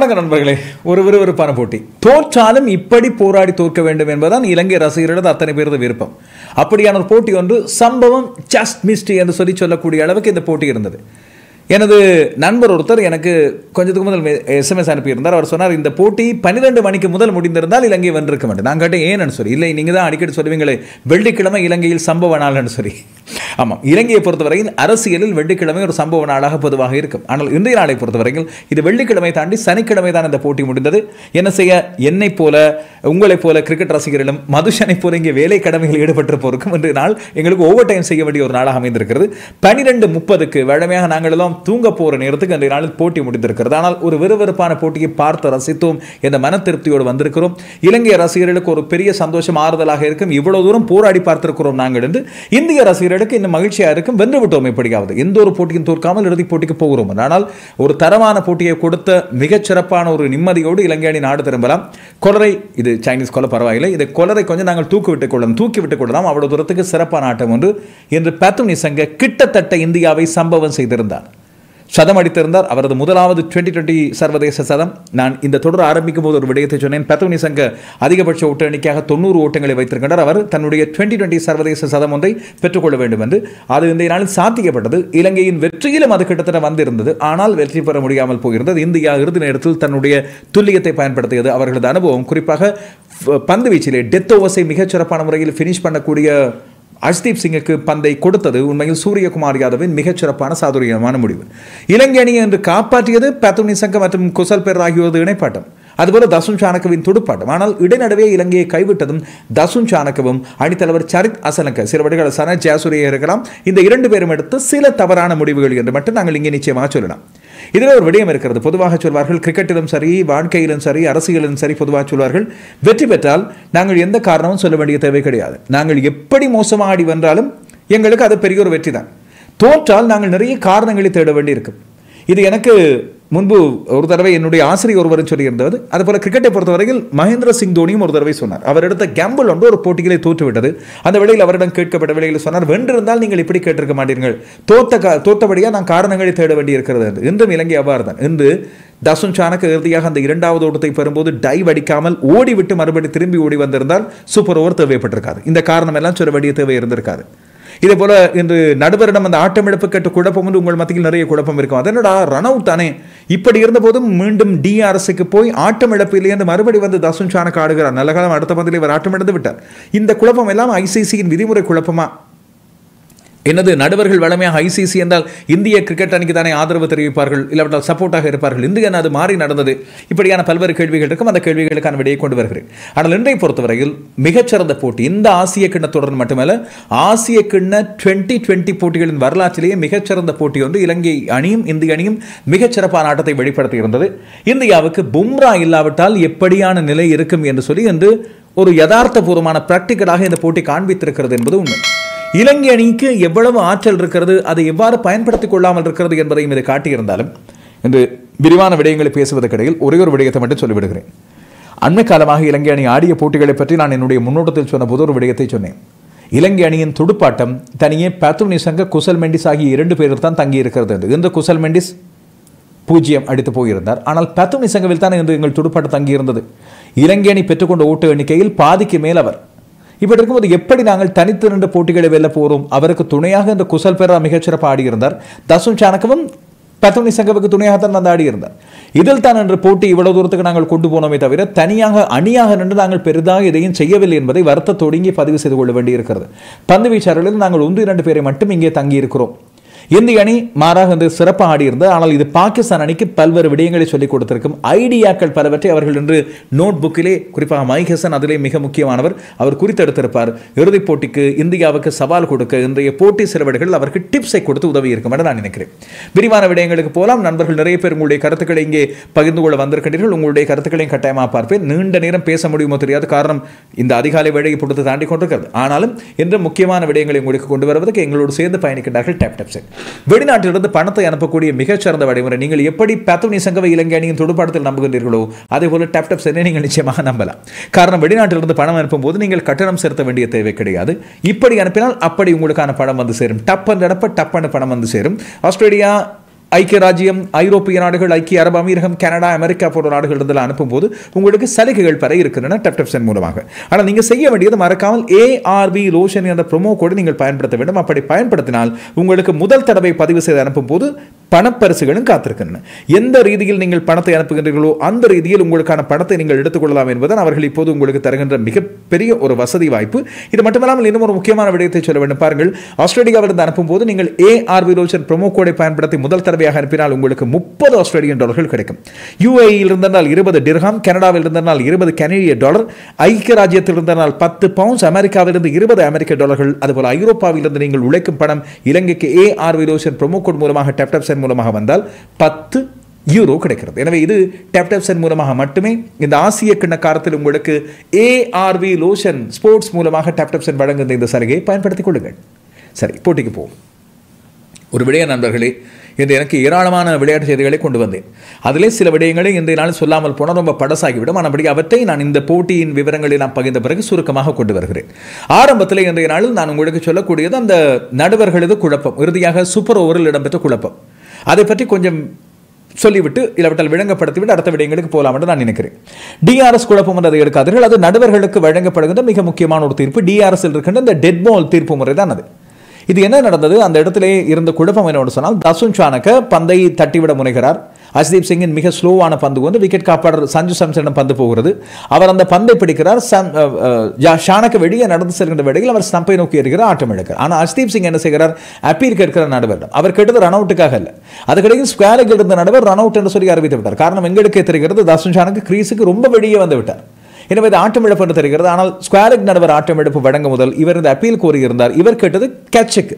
வணக்கம் நண்பர்களே. ஒரு விறுவிறுப்பான போட்டி. தோற்றாலும் இப்படி போராடி தோற்க வேண்டும் என்பதுதான் இலங்கை ரசிகர்களது அத்தனை பேரது விருப்பம். அப்படியான ஒரு போட்டி ஒன்று சம்பவம் ஜஸ்ட் மிஸ்ட் என்று சொல்லக்கூடிய அளவுக்கு இந்த போட்டி இருந்தது. எனது நண்பர் ஒருத்தர் எனக்கு கொஞ்சத்துக்கு முதல் SMS அனுப்பியிருந்தார். அவர் சொன்னார், இந்த போட்டி 12 மணிக்கு முதல் முடிந்திருந்தால் இலங்கை வென்றிருக்க மாட்டேன். நான் கேட்டேன் ஏன்னு சொல்லி. இல்லை, நீங்கள் தான் அடிக்கடி சொல்லுவீங்களே வெள்ளிக்கிழமை இலங்கையில் சம்பவ நாள்னு சொல்லி. ஆமாம், இலங்கையை பொறுத்தவரையில் அரசியலில் வெள்ளிக்கிழமை ஒரு சம்பவ நாளாக பொதுவாக இருக்கும். ஆனால் இன்றைய நாளை பொறுத்தவரையில் இது வெள்ளிக்கிழமை தாண்டி சனிக்கிழமை தான் இந்த போட்டி முடிந்தது. என்ன செய்ய, என்னை போல உங்களைப் போல கிரிக்கெட் ரசிகர்களும் மதுஷனை போல இங்கே வேலை கடமைகள் ஈடுபட்டிருப்போருக்கும் இன்றைய நாள் எங்களுக்கு ஓவர் டைம் செய்ய வேண்டிய ஒரு நாளாக அமைந்திருக்கிறது. 12:30 வழமையாக நாங்கள் எல்லாம் தூங்க போற நேரத்துக்கு அந்த நாளில் போட்டி முடிந்திருக்கிறது. ஆனால் ஒரு விறுவிறுப்பான போட்டியை பார்த்து ரசித்தோம் என்ற மன திருப்தியோடு வந்திருக்கிறோம். இலங்கை ரசிகர்களுக்கு ஒரு பெரிய சந்தோஷம் ஆறுதலாக இருக்கும். இவ்வளவு தூரம் போராடி பார்த்திருக்கிறோம் நாங்கள் என்று. இந்திய ரசிகர்களுக்கு இன்னும் மகிழ்ச்சியாக இருக்கும். வென்று விட்டோம் எப்படியாவது, எந்த ஒரு போட்டியும் தோற்காமல் இறுதிப் போட்டிக்கு போகிறோம். ஆனால் ஒரு தரமான போட்டியை கொடுத்த மிகச் சிறப்பான ஒரு நிம்மதியோடு இலங்கை அணி நாடு திரும்பலாம். கொலரை, இது சைனீஸ் கொலை பரவாயில்லை, இது கொலரை கொஞ்சம் நாங்கள் தூக்கி விட்டுக் கொள்ளலாம். அவ்வளவு தூரத்துக்கு சிறப்பான ஆட்டம் ஒன்று என்று பேத்தும் நிசங்க கிட்டத்தட்ட இந்தியாவை சம்பவம் செய்திருந்தார். சதம் அடித்திருந்தார். அவரது முதலாவது 2020 சர்வதேச சதம். நான் இந்த தொடர் ஆரம்பிக்கும் போது ஒரு விடயத்தை சொன்னேன். பேத்தும் நிசங்க அதிகபட்ச ஓட்ட எண்ணிக்கையாக 90 ஓட்டங்களை வைத்திருக்கின்றார். அவர் தன்னுடைய 2020 சர்வதேச சதம் ஒன்றை பெற்றுக்கொள்ள வேண்டும் என்று அது இந்த நாளில் சாத்தியப்பட்டது. இலங்கையின் வெற்றியிலும் அது கிட்டத்தட்ட வந்திருந்தது. ஆனால் வெற்றி பெற முடியாமல் போயிருந்தது. இந்தியா இறுதி நேரத்தில் தன்னுடைய துல்லியத்தை பயன்படுத்தியது. அவர்களது அனுபவம், குறிப்பாக பந்து வீச்சிலே டெத் ஓவர்ஸை மிகச் சிறப்பான முறையில் ஃபினிஷ் பண்ணக்கூடிய அஷ்தீப் சிங்குக்கு பந்தை கொடுத்தது உண்மையில் சூரியகுமார் யாதவின் மிகச்சிறப்பான சாதுரியமான முடிவு. இலங்கை அணி என்று காப்பாற்றியது பேத்தும் நிசங்க மற்றும் குசல் பெர் ஆகியோரது இணைப்பாட்டம். அதுபோல தசுன் சாணக்கவின் துடுப்பாட்டம். ஆனால் இடைநடுவே இலங்கையை கைவிட்டதும் தசுன் சாணக்கவும் அணித்தலைவர் சரித் அசலங்க, சில வழிகள் சனத் ஜாசூரியாக இருக்கலாம், இந்த 2 பேரும் எடுத்து சில தவறான முடிவுகள் என்று மட்டும் நாங்கள் இங்கே நிச்சயமாக சொல்லலாம். இதில் ஒரு விடயம் இருக்கிறது. பொதுவாக சொல்வார்கள், கிரிக்கெட்டிலும் சரி, வாழ்க்கையிலும் சரி, அரசியலிலும் சரி, பொதுவாக சொல்வார்கள், வெற்றி பெற்றால் நாங்கள் எந்த காரணமும் சொல்ல வேண்டிய தேவை கிடையாது. நாங்கள் எப்படி மோசமாக ஆடி வென்றாலும் எங்களுக்கு அது பெரிய ஒரு வெற்றி தான். தோற்றால் நாங்கள் நிறைய காரணங்களை தேட வேண்டி இருக்கும். இது எனக்கு முன்பு ஒரு தடவை என்னுடைய ஆசிரியர் ஒருவரும் சொல்லியிருந்தது. அதுபோல கிரிக்கெட்டை பொறுத்தவரையில் மகேந்திர சிங் தோனியும் ஒரு தடவை சொன்னார். அவர் எடுத்த கேம்பிள் ஒன்று ஒரு போட்டிகளை தோற்றுவிட்டது. அந்த வேளையில் அவரிடம் கேட்கப்பட்ட வேளையில் சொன்னார், வென்றிருந்தால் நீங்கள் இப்படி கேட்டிருக்க மாட்டீர்கள், தோத்தபடியாக நான் காரணங்களை தேட வேண்டி இருக்கிறது என்று. இன்றும் இலங்கை அவ்வாறு தான். இன்று தசுன் சாணக்க இறுதியாக அந்த 2வது ஓட்டத்தை பெறும்போது டைவ் அடிக்காமல் ஓடிவிட்டு மறுபடி திரும்பி ஓடி வந்திருந்தால் சூப்பர் ஓவர் தேவைப்பட்டிருக்காது. இந்த காரணம் எல்லாம் சொல்ல வேண்டிய தேவை இருந்திருக்காது. இதே போல இன்று நடுவரிடம் அந்த ஆட்டமிழப்பு கேட்டு குழப்பம் வந்து உங்கள் மத்தியில் நிறைய குழப்பம் இருக்கும். அதனடா ரன் அவுட் தானே, இப்படி இருந்த போதும் மீண்டும் DRSக்கு போய் ஆட்டம் இழப்பிலேயே மறுபடி வந்து தசுன் சாணக்க ஆடுகிறார். நல்ல காலம் அடுத்த பந்தில் இவர் ஆட்டம் இழந்து விட்டார். இந்த குழப்பம் எல்லாம் ICCயின் விதிமுறை குழப்பமா? என்னது, நடுவர்கள் வழமையாக ICC என்றால் இந்திய கிரிக்கெட் அணிக்கு தானே ஆதரவு தெரிவிப்பார்கள், இல்லாவிட்டால் சப்போர்ட்டாக இருப்பார்கள். இன்று என்ன அது மாறி நடந்தது? இப்படியான பல்வேறு கேள்விகள் இருக்கும். அந்த கேள்விகளுக்கான விடையை கொண்டு வருகிறேன். ஆனால் இன்றைய பொறுத்தவரையில் மிகச்சிறந்த போட்டி இந்த ஆசிய கிண்ண தொடர் மட்டுமல்ல, ஆசிய கிண்ண 2020 போட்டிகளின் வரலாற்றிலேயே மிகச்சிறந்த போட்டி ஒன்று. இலங்கை அணியும் இந்திய அணியும் மிகச்சிறப்பான ஆட்டத்தை வெளிப்படுத்தி இருந்தது. இந்தியாவுக்கு பும்ரா இல்லாவிட்டால் எப்படியான நிலை இருக்கும் என்று சொல்லி என்று ஒரு யதார்த்தபூர்வமான பிராக்டிக்கலாக இந்த போட்டி காண்பித்திருக்கிறது என்பது உண்மை. இலங்கை அணிக்கு எவ்வளவு ஆற்றல் இருக்கிறது, அதை எவ்வாறு பயன்படுத்திக் கொள்ளாமல் இருக்கிறது என்பதையும் இதை காட்டியிருந்தாலும் இன்று விரிவான விடயங்களை பேசுவதற்கிடையில் ஒரே ஒரு விடயத்தை மட்டும் சொல்லிவிடுகிறேன். அண்மை காலமாக இலங்கை அணி ஆடிய போட்டிகளை பற்றி நான் என்னுடைய முன்னோட்டத்தில் சொன்ன போது ஒரு விடயத்தை சொன்னேன். இலங்கை அணியின் துடுப்பாட்டம் தனியே பேத்தும் நிசங்க, குசல் மெண்டிஸ் ஆகிய 2 பேரில் தான் தங்கி இருக்கிறது என்று. இந்த குசல் மெண்டிஸ் 0 அடித்து போயிருந்தார். ஆனால் பேத்தும் நிசங்கவில் தான் இன்று எங்கள் துடுப்பாட்டம் தங்கியிருந்தது. இலங்கை அணி பெற்றுக்கொண்ட ஓட்டு எண்ணிக்கையில் பாதிக்கு மேல் அவர். இப்படி இருக்கும்போது எப்படி நாங்கள் தனித்து நின்ற போட்டிகளை வெல்ல போறோம்? அவருக்கு துணையாக இந்த குசல் பெரா மிகச்சிறப்பாக ஆடியிருந்தார். தசுன் சாணக்கவும் பேத்தும் நிசங்கவுக்கு துணையாகத்தான் வந்து ஆடியிருந்தார். இதில் தான் என்ற போட்டி இவ்வளவு தூரத்துக்கு நாங்கள் கொண்டு போனோமே தவிர தனியாக அணியாக நின்று நாங்கள் பெரிதாக எதையும் செய்யவில்லை என்பதை வருத்தத்தோடு இங்கே பதிவு செய்து கொள்ள வேண்டியிருக்கிறது. பந்து வீச்சாளர்களில் நாங்கள் 1-2 பேரை மட்டும் இங்கே தங்கி இருக்கிறோம். இந்திய அணி மாறாக வந்து சிறப்பாக ஆடியிருந்தது. ஆனால் இது பாகிஸ்தான் அணிக்கு பல்வேறு விடயங்களை சொல்லிக் கொடுத்திருக்கும். ஐடியாக்கள் பலவற்றை அவர்கள் இன்று நோட் புக்கிலே, குறிப்பாக மைக் ஹசன் அதிலே மிக முக்கியமானவர், அவர் குறித்தெடுத்திருப்பார். இறுதிப் போட்டிக்கு இந்தியாவுக்கு சவால் கொடுக்க இன்றைய போட்டி சிறுவர்கள் அவருக்கு டிப்ஸை கொடுத்து உதவி இருக்கும் என்று நான் நினைக்கிறேன். விரிவான விடயங்களுக்கு போலாம். நண்பர்கள் நிறைய பேர் உங்களுடைய கருத்துக்களை இங்கே பகிர்ந்து கொள்ள வந்திருக்கின்றீர்கள். உங்களுடைய கருத்துக்களையும் கட்டாயமாக பார்ப்பேன். நீண்ட நேரம் பேச முடியுமோ தெரியாது, காரணம் இந்த அதிகாலை வேலையை பொறுத்து தாண்டி கொண்டிருக்கிறது. ஆனாலும் இன்று முக்கியமான விடயங்களை உங்களுக்கு கொண்டு வருவதற்கு எங்களோடு சேர்ந்து பயணிக்கின்றார்கள் டேப் டேப் செட். வெளிநாட்டிலிருந்து பணத்தை அனுப்பக்கூடிய மிகச்சிறந்த வழிமுறை. நீங்கள் எப்படி பேத்தும் நிசங்கவை இலங்கை அணியின் துடுப்பாட்டத்தில் நம்புகின்றீர்களோ அதே போல டேப் டேப் சென்னை நீங்கள் நிச்சயமாக நம்பலாம். காரணம், வெளிநாட்டிலிருந்து பணம் அனுப்பும் போது நீங்கள் கட்டணம் செலுத்த வேண்டிய தேவை கிடையாது. இப்படி அனுப்பினால் அப்படி உங்களுக்கான பணம் வந்து சேரும். டப் என்ற பணம் வந்து சேரும். ஆஸ்திரேலியா ஐக்கிய ராஜ்யம், ஐரோப்பிய நாடுகள், ஐக்கிய அரபு அமீரகம், கனடா, அமெரிக்கா போன்ற நாடுகள் இருந்து அனுப்பும் போது உங்களுக்கு சலுகைகள் பெற இருக்கின்றன டெப்டெப்சன் மூலமாக. ஆனால் நீங்கள் செய்ய வேண்டியது மறக்காமல் ARV லோஷன் என்ற ப்ரோமோ கோடு நீங்கள் பயன்படுத்த வேண்டும். அப்படி பயன்படுத்தினால் உங்களுக்கு முதல் தடவை பதிவு செய்து அனுப்பும் போது பணப்பரிசுகளும் காத்திருக்கின்றன. எந்த ரீதியில் நீங்கள் பணத்தை அனுப்புகின்றீர்களோ அந்த ரீதியில் உங்களுக்கான பணத்தை நீங்கள் எடுத்துக்கொள்ளலாம் என்பதுதான் அவர்கள் இப்போது உங்களுக்கு தருகின்ற மிகப்பெரிய ஒரு வசதி வாய்ப்பு. இது மட்டுமல்லாமல் இன்னும் ஒரு முக்கியமான விடயத்தை சொல்ல வேண்டும். பாருங்கள், ஆஸ்திரேலியாவிலிருந்து அனுப்பும் போது நீங்கள் ARV லோஷன் ப்ரோமோ கோடை பயன்படுத்தி முதல் தடவையாக அனுப்பினால் உங்களுக்கு 30 ஆஸ்திரேலியன் டாலர்கள் கிடைக்கும். UAE இருந்தால் 20 டிர்ஹாம், கனடாவில் இருந்தால் 20 கனேடிய டாலர், ஐக்கிய ராஜ்யத்தில் இருந்தால் 10 பவுண்ட்ஸ், அமெரிக்காவிலிருந்து 20 அமெரிக்க டாலர்கள், அதுபோல ஐரோப்பாவிலிருந்து நீங்கள் உழைக்கும் பணம் இலங்கைக்கு ARV லோஷன் ப்ரோமோ கோட் மூலமாக டெப்டெப்சன் மூலமாக வந்தால் 10 யூரோ கிடைக்கிறது. எனவே இது டெப்டெப்சன் மூலமாக மட்டுமே. இந்த ஆசிய கிண்ண காலத்தில் உங்களுக்கு ARV லோஷன் ஸ்போர்ட்ஸ் மூலமாக டெப்டெப்சன் வழங்குகின்ற இந்த சலுகையை பயன்படுத்திக் கொள்ளுங்கள். சரி, போட்டிக்கு போவோம். ஒரு விடய நண்பர்களே, இன்று எனக்கு ஏராளமான விளையாட்டு செய்திகளை கொண்டு வந்தேன். அதிலே சில விடயங்களை இன்றைய நாள் சொல்லாமல் போனால் ரொம்ப படசாகிவிடும். ஆனபடி அவற்றை நான் இந்த போட்டியின் விவரங்களை நான் பகிர்ந்த பிறகு சுருக்கமாக கொண்டு வருகிறேன். ஆரம்பத்தில் இன்றைய நாளில் நான் உங்களுக்கு சொல்லக்கூடியது அந்த நடுவர்களது குழப்பம், இறுதியாக சூப்பர் ஓவரில் இடம்பெற்ற குழப்பம், அதை பற்றி கொஞ்சம் சொல்லிவிட்டு இல்லாவிட்டால் விளங்கப்படுத்திவிட்டு அடுத்த விடயங்களுக்கு போகலாம் என்று நான் நினைக்கிறேன். DRS குழப்பம் என்று அதை எடுக்காதீர்கள். அது நடுவர்களுக்கு வழங்கப்படுகின்ற மிக முக்கியமான ஒரு தீர்ப்பு. DRS இருக்கின்ற இந்த டெட் பால் தீர்ப்பு முறை தான் அது. இது என்ன நடந்தது? அந்த இடத்திலே இருந்த குழப்பம் என்னோடு சொன்னால், தசுன் சானக்க பந்தை தட்டிவிட முனைகிறார். அஷ்தீப் சிங்கின் மிக ஸ்லோவான பந்து வந்து விக்கெட் காப்பாளர் சஞ்சு சாம்சனிடம் பந்து போகிறது. அவர் அந்த பந்தை பிடிக்கிறார். ஷானக்க வெளியே நடந்து செல்கின்ற வேளையில் அவர் ஸ்டம்பை நோக்கி இருக்கிறார், ஆட்டம் எடுக்கிறார். ஆனால் அஷ்தீப் சிங் என்ன செய்கிறார்? அப்பீல் கேட்கிற நடுவர். அவர் கேட்டது ரன் அவுட்டுக்காக அல்ல. அதுக்கிடையில் ஸ்கொயருக்கு இருந்த நடுவர் ரன் அவுட் என்று சொல்லி அறிவித்து விட்டார். காரணம் எங்களுக்கே தெரிகிறது, தசுன் சானக்கு கிரீஸுக்கு ரொம்ப வெளியே வந்து விட்டார். எனவே இது ஆட்டம் இழப்பு என்று தெரிகிறது. ஆனால் ஸ்கொயருக்கு நடுவர் ஆட்டம் இழப்பு வழங்க முதல் இவர் இந்த அப்பீல் கோரியிருந்தார். இவர் கேட்டது கேட்சுக்கு.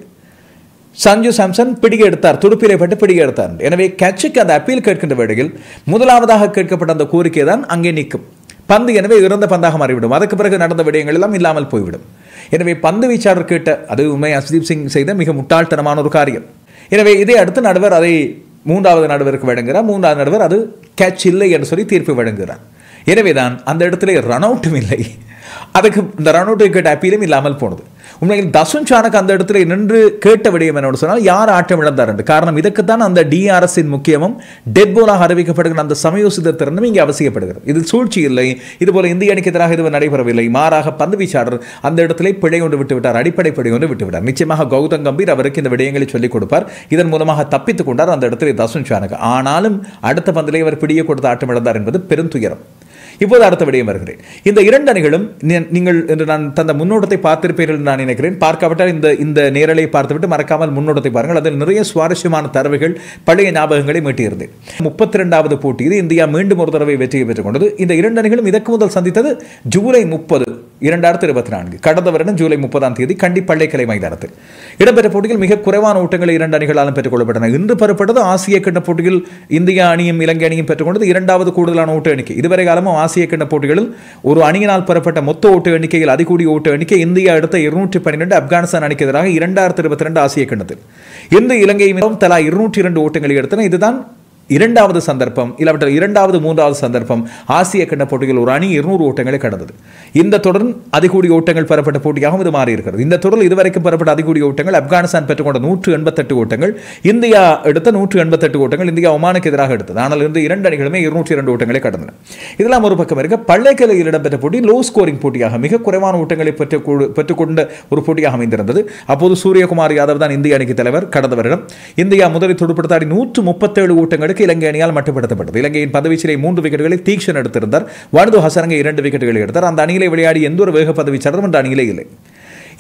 சஞ்சு சாம்சன் பிடிக்க எடுத்தார், துடுப்பிலை பட்டு பிடிக்க எடுத்தார். எனவே கேட்சுக்கு அந்த அப்பீல் கேட்கின்ற வேளையில் முதலாவதாக கேட்கப்பட்ட அந்த கோரிக்கை தான் அங்கே நிற்கும். பந்து எனவே இறந்த பந்தாக மாறிவிடும். அதுக்கு பிறகு நடந்த விடயங்கள் எல்லாம் இல்லாமல் போய்விடும். எனவே பந்து வீச்சாளர் கேட்ட அது உண்மை அஷ்தீப் சிங் செய்த மிக முட்டாள்தனமான ஒரு காரியம். எனவே இதை அடுத்து நடுவர் அதை மூன்றாவது நடுவருக்கு வழங்குகிறார். மூன்றாவது நடுவர் அது கேட்ச் இல்லை என்று சொல்லி தீர்ப்பு வழங்குகிறார். எனவேதான் அந்த இடத்துல ரன் அவுட்டும் இல்லை, அதுக்கு இந்த ரன் அவுட் கேட்ட அப்பீலும் இல்லாமல் போனது. உண்மையில் தசுன் சானக் அந்த இடத்துல நின்று கேட்ட விடயம் என்னோடு சொன்னால் யார் ஆட்டம் இழந்தார் என்று. காரணம் இதற்குத்தான் அந்த DRSின் முக்கியமும் டெட் போலாக அறிவிக்கப்படுகிற அந்த சமயோசித திறனும் இங்கே அவசியப்படுகிறது. இது சூழ்ச்சி இல்லை. இதுபோல இந்திய அணிக்கு எதிராக இது நடைபெறவில்லை. மாறாக பந்து வீச்சாளர் அந்த இடத்துல பிழை ஒன்று விட்டுவிட்டார், அடிப்படை பிழை ஒன்று விட்டுவிட்டார். நிச்சயமாக கௌதம் கம்பீர் அவருக்கு இந்த விடயங்களை சொல்லிக் கொடுப்பார். இதன் மூலமாக தப்பித்துக் கொண்டார் அந்த இடத்துல தசுன் சானக். ஆனாலும் அடுத்த பந்திலே அவர் பிடியை கொடுத்து ஆட்டம் இழந்தார் என்பது பெருந்துயரம். இப்போது அடுத்த விடயம் வருகிறேன். இந்த இரண்டு அணிகளும் நீங்கள் என்று நான் தந்த முன்னோட்டத்தை பார்த்திருப்பீர்கள் நான் நினைக்கிறேன். பார்க்காவிட்டால் இந்த நேரலை பார்த்துவிட்டு மறக்காமல் முன்னோட்டத்தை பாருங்கள். அதில் நிறைய சுவாரஸ்யமான தரவுகள், பழைய ஞாபகங்களை மீட்டியிருந்தேன். 32வது போட்டியில் இந்தியா மீண்டும் ஒரு தடவை வெற்றியை பெற்றுக் கொண்டது. இந்த இரண்டு அணிகளும் இதற்கு முதல் சந்தித்தது ஜூலை 30, 2024 கடந்த வருடம் ஜூலை 30ஆம் தேதி கண்டி பள்ளிக்கலை மைதானத்தில் இடம்பெற்ற போட்டியில் மிக குறைவான ஓட்டங்களை இரண்டு அணிகளாலும் பெற்றுக் கொள்ளப்பட்டன. இன்று பெறப்பட்டது ஆசிய கிண்ண போட்டியில் இந்தியா அணியும் இலங்கை அணியும் பெற்றுக் கொண்டது இரண்டாவது கூடுதலான ஓட்ட எண்ணிக்கை. இதுவரை காலமும் ஆசிய கிண்ண போட்டிகளில் ஒரு அணியினால் பெறப்பட்ட மொத்த ஓட்ட எண்ணிக்கையில் அதிகூடிய ஓட்ட எண்ணிக்கை இந்தியா எடுத்த 212, ஆப்கானிஸ்தான் அணிக்கு எதிராக 2022 ஆசிய கிண்ணத்தில். இன்று இலங்கை தலா 202 ஓட்டங்களை எடுத்தன. இதுதான் இரண்டாவது சந்தர்ப்பம், இல்லாவிட்டால் இரண்டாவது மூன்றாவது சந்தர்ப்பம் ஆசிய கிண்ண போட்டியில் ஒரு அணி 200 ஓட்டங்களை கடந்தது. இந்த தொடர் அதிகூடிய ஓட்டங்கள் பெறப்பட்ட போட்டியாகவும் இது மாறி இருக்கிறது. இந்த தொடரில் இதுவரைக்கும் பெறப்பட்ட அதிகூடிய ஓட்டங்கள் ஆப்கானிஸ்தான் பெற்றுக்கொண்ட 188 ஓட்டங்கள், இந்தியா எடுத்த 188 ஓட்டங்கள், இந்தியா ஒமானுக்கு எதிராக எடுத்தது. ஆனால் இந்த இரண்டு அணிகளுமே 202 ஓட்டங்களை கடந்தன. இதெல்லாம் ஒரு பக்கம் இருக்க, பள்ளிக்கலையில் இடம்பெற்ற போட்டி லோ ஸ்கோரிங் போட்டியாக மிக குறைவான ஓட்டங்களை பெற்றுக்கொண்ட ஒரு போட்டியாக அமைந்திருந்தது. அப்போது சூரியகுமார் யாதவ் தான் இந்திய அணிக்கு தலைவர். கடந்த வருடம் இந்தியா முதலில் துடுப்படுத்தாடி 137 ஓட்டங்களுக்கு இலங்கை அணியால் மட்டுப்படுத்தப்பட்டது. இலங்கையின் பந்துவீச்சிலே 3 விக்கெட்டுகளை தீக்ஷன் எடுத்திருந்தார். வனது ஹசரங்க 2 விக்கெட்டுகளை எடுத்தார். அந்த அணியிலே விளையாடி எந்த ஒரு வேக பந்துவீச்சாளரும் அந்த அணியிலே இல்லை.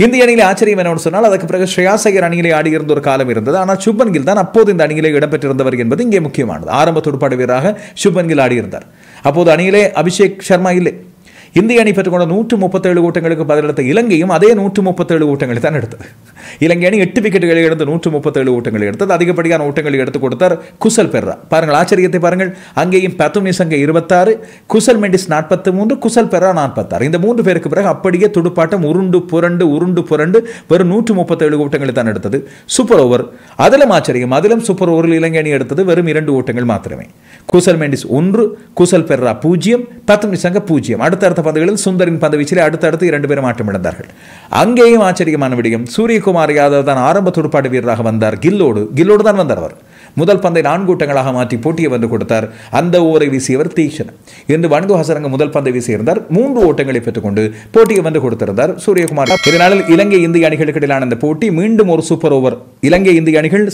இந்திய அணியிலே ஆச்சரியம் என்னன்னு சொன்னால், அதற்கு பிறகு ஸ்ரேயாஸ் ஐயர் அணியிலே ஆடியிருந்த ஒரு காலம் இருந்தது. ஆனால் சுப்மன் கில் தான் அப்போது இந்த அணியிலே இடம்பெற்றிருந்தவர் என்பது இங்கே முக்கியமானது. ஆரம்ப துடுப்பாடு வீரராக சுப்மன் கில் ஆடியிருந்தார். அப்போது அணியிலே அபிஷேக் சர்மா இல்லை. இந்திய அணி பெற்றுக்கொண்ட 137 ஓட்டங்களுக்கு பதிலளித்த இலங்கையும் அதே 137 ஓட்டங்களை தான் எடுத்தது. இலங்கை அணி 8 விக்கெட்டுகளை எடுத்து 137 ஓட்டங்களை எடுத்தது. அதிகப்படியான ஓட்டங்களை எடுத்துக் கொடுத்தார் குசல் பெர்ரா. பாருங்கள் ஆச்சரியத்தை பாருங்கள். அங்கேயும் பத்தும் நிசங்க 26, குசல் மெண்டிஸ் 43, குசல் பெர்ரா 46. இந்த 3 பேருக்கு பிறகு அப்படியே துடுப்பாட்டம் உருண்டு புரண்டு வெறும் 137 ஓட்டங்களை தான் எடுத்தது. சூப்பர் ஓவர் அதிலும் ஆச்சரியம். அதிலும் சூப்பர் ஓவரில் இலங்கை அணி எடுத்தது வெறும் 2 ஓட்டங்கள் மாத்திரமே. குசல் மெண்டிஸ் 1, குசல் பெர்ரா 0, பத்தும் நிசங்க 0. அடுத்தடுத்த பந்துகளில் சுந்தரின் பந்து வீச்சிலே அடுத்தடுத்து 2 பேரும் ஆட்டம் இழந்தார்கள். அங்கேயும் ஆச்சரியமான விடயம், சூரியகுமார் யாதவ் தான் ஆரம்ப துடுப்பாட்டு வீரராக வந்தார். கில்லோடு தான் வந்தார். அவர் முதல் பந்தை 4 ஓட்டங்களாக மாற்றி போட்டியை வென்று கொடுத்தார். அந்த ஓவரை வீசியவர் தீக்ஷன். இன்று வனிது ஹசரங்க முதல் பந்தை வீசியிருந்தார். 3 ஓட்டங்களை பெற்றுக்கொண்டு போட்டியை வென்று கொடுத்திருந்தார் சூரியகுமார். இதனால் இலங்கை இந்திய அணிகளுக்கு இடையிலான இந்த போட்டி மீண்டும் ஒரு சூப்பர் ஓவர். இலங்கை இந்திய அணிகள்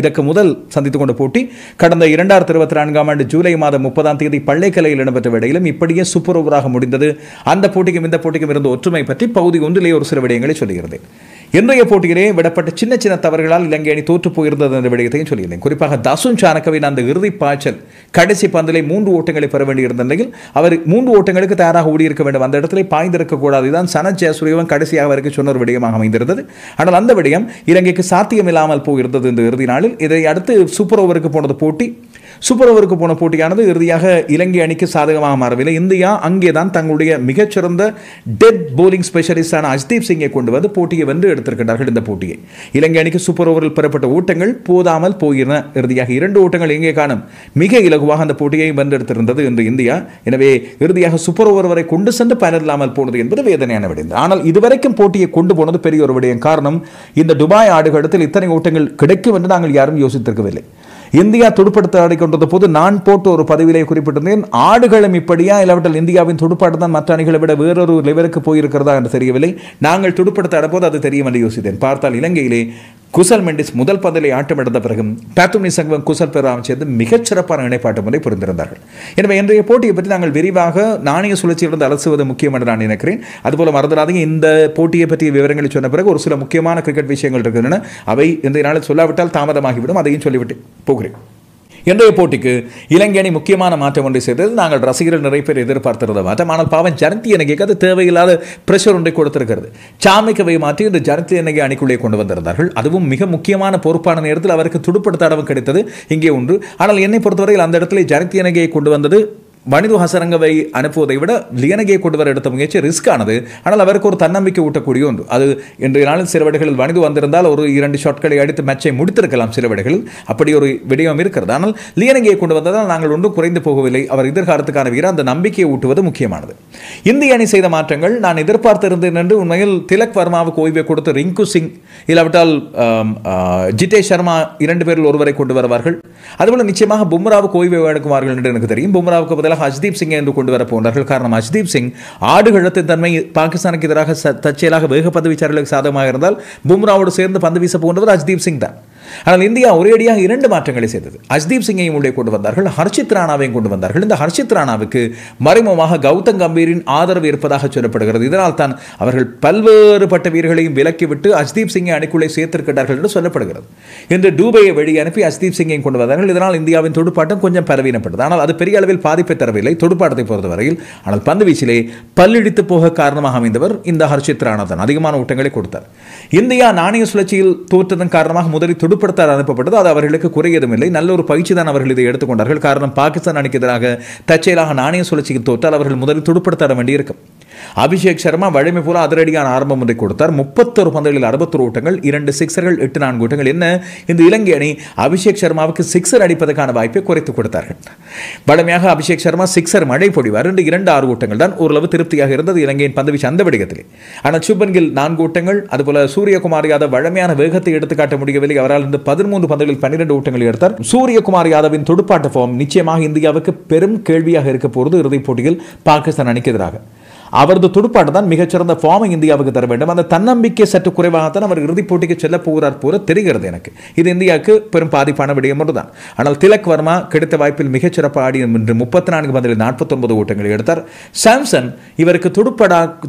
இதற்கு முதல் சந்தித்துக் கொண்ட போட்டி கடந்த 2024ஆம் ஆண்டு ஜூலை மாதம் 30ஆம் தேதி பள்ளைக்கலையில் இடம்பெற்ற வேளையிலும் இப்படியே சூப்பர் ஓவராக முடிந்தது. அந்த போட்டிக்கும் இந்த போட்டிக்கும் இருந்த ஒற்றுமை பற்றி பகுதி ஒன்றிலே ஒரு சில விடயங்களை சொல்லுகிறது. இன்றைய போட்டியிலே விடப்பட்ட சின்ன சின்ன தவறுகளால் இலங்கை அணி தோற்று போயிருந்தது என்ற விடயத்தையும் சொல்லியிருந்தேன். குறிப்பாக தசுன் சானகவின் அந்த இறுதி பாய்ச்சல் கடைசி பந்திலே 3 ஓட்டங்களை பெற வேண்டியிருந்த நிலையில் அவர் 3 ஓட்டங்களுக்கு தயாராக ஓடியிருக்க வேண்டும். அந்த இடத்திலே பாய்ந்திருக்க கூடாது. இதுதான் சனத் ஜெயசூரியவன் கடைசியாக அவருக்கு சொன்ன ஒரு விடயமாக அமைந்திருந்தது. ஆனால் அந்த விடயம் இலங்கைக்கு சாத்தியமில்லாமல் போயிருந்தது இந்த இறுதி நாளில். இதை அடுத்து சூப்பர் ஓவருக்கு போனது போட்டி. சூப்பர் ஓவருக்கு போன போட்டியானது இறுதியாக இலங்கை அணிக்கு சாதகமாக மாறவில்லை. இந்தியா அங்கேதான் தங்களுடைய மிகச்சிறந்த டெத் போலிங் ஸ்பெஷலிஸ்டான அஜ்தீப் சிங்கை கொண்டு வந்து போட்டியை வென்று எடுத்திருக்கிறார்கள். இந்த போட்டியை இலங்கை அணிக்கு சூப்பர் ஓவரில் பெறப்பட்ட ஓட்டங்கள் போதாமல் போயின. இறுதியாக 2 ஓட்டங்கள் எங்கே காணும் மிக இலகுவாக அந்த போட்டியை வென்றெடுத்திருந்தது என்று இந்தியா. எனவே இறுதியாக சூப்பர் ஓவர் வரை கொண்டு சென்று பயனில்லாமல் போனது என்பது வேதனையான விடயம். ஆனால் இதுவரைக்கும் போட்டியை கொண்டு போனது பெரிய ஒரு விடயம். காரணம், இந்த துபாய் ஆடுகளத்தில் இத்தனை ஓட்டங்கள் கிடைக்கும் என்று நாங்கள் யாரும் யோசித்திருக்கவில்லை. இந்தியா துடுப்படுத்த ஆடிக்கொண்டது போது நான் போட்டு ஒரு பதிவிலே குறிப்பிட்டிருந்தேன், ஆடுகளும் இப்படியா இல்லாவிட்டால் இந்தியாவின் துடுப்பாடு தான் மற்ற அணிகளை விட வேறொரு லெவலுக்கு போயிருக்கிறதா என்று தெரியவில்லை. நாங்கள் துடுப்படுத்த ஆடும்போது அது தெரியும் என்று யோசித்தேன். பார்த்தால் இலங்கையிலே குசல் மெண்டிஸ் முதல் பந்திலே ஆட்டம் எடுத்த பிறகும் பேத்தும் நிசங்கம் குசல் பெறாமல் சேர்ந்து மிகச்சிறப்பான இணைப்பாட்டு முறை புரிந்திருந்தார்கள். எனவே இன்றைய போட்டியை பற்றி நாங்கள் விரிவாக நாணய சுழற்சியிலிருந்து அலசுவது முக்கியம் என்று நான் நினைக்கிறேன். அதுபோல மறந்துடாதீங்க, இந்த போட்டியை பற்றிய விவரங்களை சொன்ன பிறகு ஒரு சில முக்கியமான கிரிக்கெட் விஷயங்கள் இருக்கின்றன. அவை இந்த நாளில் சொல்லாவிட்டால் தாமதமாகிவிடும். அதையும் சொல்லிவிட்டு போகிறேன். இன்றைய போட்டிக்கு இலங்கை அணி முக்கியமான மாற்றம் ஒன்றை செய்தது. நாங்கள் ரசிகர்கள் நிறைய பேர் எதிர்பார்த்திருந்த மாற்றம். ஆனால் பாவம் ஜனத்தி அணிக்கு அது தேவையில்லாத பிரஷர் ஒன்றை கொடுத்திருக்கிறது. சாமிக்கவை மாற்றி இந்த ஜனத்தி அணிக்கு அணிக்குள்ளே கொண்டு வந்திருந்தார்கள். அதுவும் மிக முக்கியமான பொறுப்பான நேரத்தில் அவருக்கு துடுப்படுத்த அளவு கிடைத்தது இங்கே ஒன்று. ஆனால் என்னை பொறுத்தவரையில் அந்த இடத்துல ஜனத்தி அணியை கொண்டு வந்தது வனிது ஹசரங்கவை அனுப்புவதை விட லியனகே கொண்டு வர எடுத்த முயற்சி ரிஸ்கானது. ஆனால் அவருக்கு ஒரு தன்னம்பிக்கை ஊட்டக்கூடிய ஒன்று. அது இன்றைய நாளில் சில விடைகளில் வனிது வந்திருந்தால் ஒரு 2 ஷாட்களை அடித்து மேட்சை முடித்திருக்கலாம். சில விடைகளில் அப்படி ஒரு விடயம் இருக்கிறது. ஆனால் லியனகே கொண்டு வந்ததால் நாங்கள் ஒன்றும் குறைந்து போகவில்லை. அவர் எதிர்காலத்துக்கான வீரர். அந்த நம்பிக்கையை ஊட்டுவது முக்கியமானது. இந்திய அணி செய்த மாற்றங்கள் நான் எதிர்பார்த்திருந்தேன் என்று உண்மையில் திலக் வர்மாவுக்கு ஓய்வை கொடுத்து ரிங்கு சிங் இல்லாவிட்டால் ஜிதேஷ் சர்மா 2 பேரில் ஒருவரை கொண்டு வருவார்கள். அதுபோல நிச்சயமாக பும்ராவுக்கு ஓய்வை வழங்குவார்கள் என்று எனக்கு தெரியும். பும்ராவுக்கு பதிலாக அஜ்தீப் சிங் என்று கொண்டு வர போனார்கள். காரணம், அஜ்தீப் சிங் ஆடுகளத்தின் தன்மை பாகிஸ்தானுக்கு எதிராக தற்செயலாக வேகப்பந்து வீச்சாளர்களுக்கு சாதகமாக இருந்தால் பும்ராவோடு சேர்ந்து பந்து வீச போன்றவர் அஜ்தீப் சிங் தான். ஆனால் இந்தியா ஒரேடியாக 2 மாற்றங்களை செய்தது. அஜ்தீப் சிங்கையும் உள்ளே கொண்டு வந்தார்கள், ஹர்ஷித் ராணாவையும் கொண்டு வந்தார்கள். இந்த ஹர்ஷித் ராணாவுக்கு மறைமுகமாக கௌதம் கம்பீரின் ஆதரவு இருப்பதாக சொல்லப்படுகிறது. இதனால் தான் அவர்கள் பல்வேறுபட்ட வீரர்களையும் விலக்கிவிட்டு அஜ்தீப் சிங்கை அணிக்குள்ளே சேர்த்திருக்கிறார்கள் என்று சொல்லப்படுகிறது. இன்று டூபையை வெளியே அனுப்பி அஜ்தீப் சிங்கையும் கொண்டு வந்தார்கள். இதனால் இந்தியாவின் துடுப்பாட்டம் கொஞ்சம் பலவீனப்பட்டது. ஆனால் அது பெரிய அளவில் பாதிப்பை தரவில்லை துடுப்பாட்டத்தை பொறுத்தவரையில். ஆனால் பந்து வீச்சிலே பல்லிடித்து போக காரணமாக அமைந்தவர் இந்த ஹர்ஷித் ராணா தான். அதிகமான ஓட்டங்களை கொடுத்தார். இந்தியா நாணய சுழற்சியில் தோற்றதன் காரணமாக முதலில் துடுப்படுத்த அனுப்பப்பட்டது. அது அவர்களுக்கு குறையதும் இல்லை. நல்ல ஒரு பயிற்சி தான் அவர்கள் இதை எடுத்துக்கொண்டார்கள். காரணம், பாகிஸ்தான் அணிக்கு எதிராக தற்செயலாக நாணய சுழற்சியில் தோற்றால் அவர்கள் முதலில் துடுப்படுத்த வேண்டியிருக்கும். அபிஷேக் சர்மா வலிமை போல அதிரடியான ஆரம்பம் ஒன்றை கொடுத்தார். 31 பந்துகளில் 61 ஓட்டங்கள், 2 சிக்ஸர்கள், 8-4 ஓட்டங்கள். என்ன, இந்த இலங்கை அணி அபிஷேக் சர்மாவுக்கு சிக்ஸர் அடிப்பதற்கான வாய்ப்பை குறைத்துக் கொடுத்தார்கள். வலிமையாக அபிஷேக் சர்மா சிக்ஸர் மழை பொழிவார். 2-6 ஓட்டங்கள் தான் ஓரளவு திருப்தியாக இருந்தது இலங்கையின் பந்துவீச்சு அந்த விடயத்திலே. ஆனால் சுப்மன் கில் 4 ஓட்டங்கள், அதுபோல சூரியகுமார் யாதவ் வலிமையான வேகத்தை எடுத்துக்காட்ட முடியவில்லை. அவரால் இந்த 13 பந்துகளில் 12 ஓட்டங்களை எடுத்தார். சூரியகுமார் யாதவின் துடுப்பாட்ட ஃபார்ம் நிச்சயமாக இந்தியாவுக்கு பெரும் கேள்வியாக இருக்க போகிறது இறுதிப் போட்டியில் பாகிஸ்தான் அணிக்கு எதிராக. அவரது துடுப்பாட்டு தான் மிகச்சிறந்த ஃபார்மை இந்தியாவுக்கு தர வேண்டும். அந்த தன்னம்பிக்கை சற்று குறைவாகத்தான் அவர் இறுதிப் போட்டிக்கு செல்ல போகிறார் போல தெரிகிறது எனக்கு. இது இந்தியாவுக்கு பெரும் பாதிப்பான விடயம் ஒன்றுதான். ஆனால் திலக் வர்மா கிடைத்த வாய்ப்பில் மிகச்சிறப்பாக ஆடி இன்று 34 பந்தில் 49 ஓட்டங்களை எடுத்தார். சாம்சன் இவருக்கு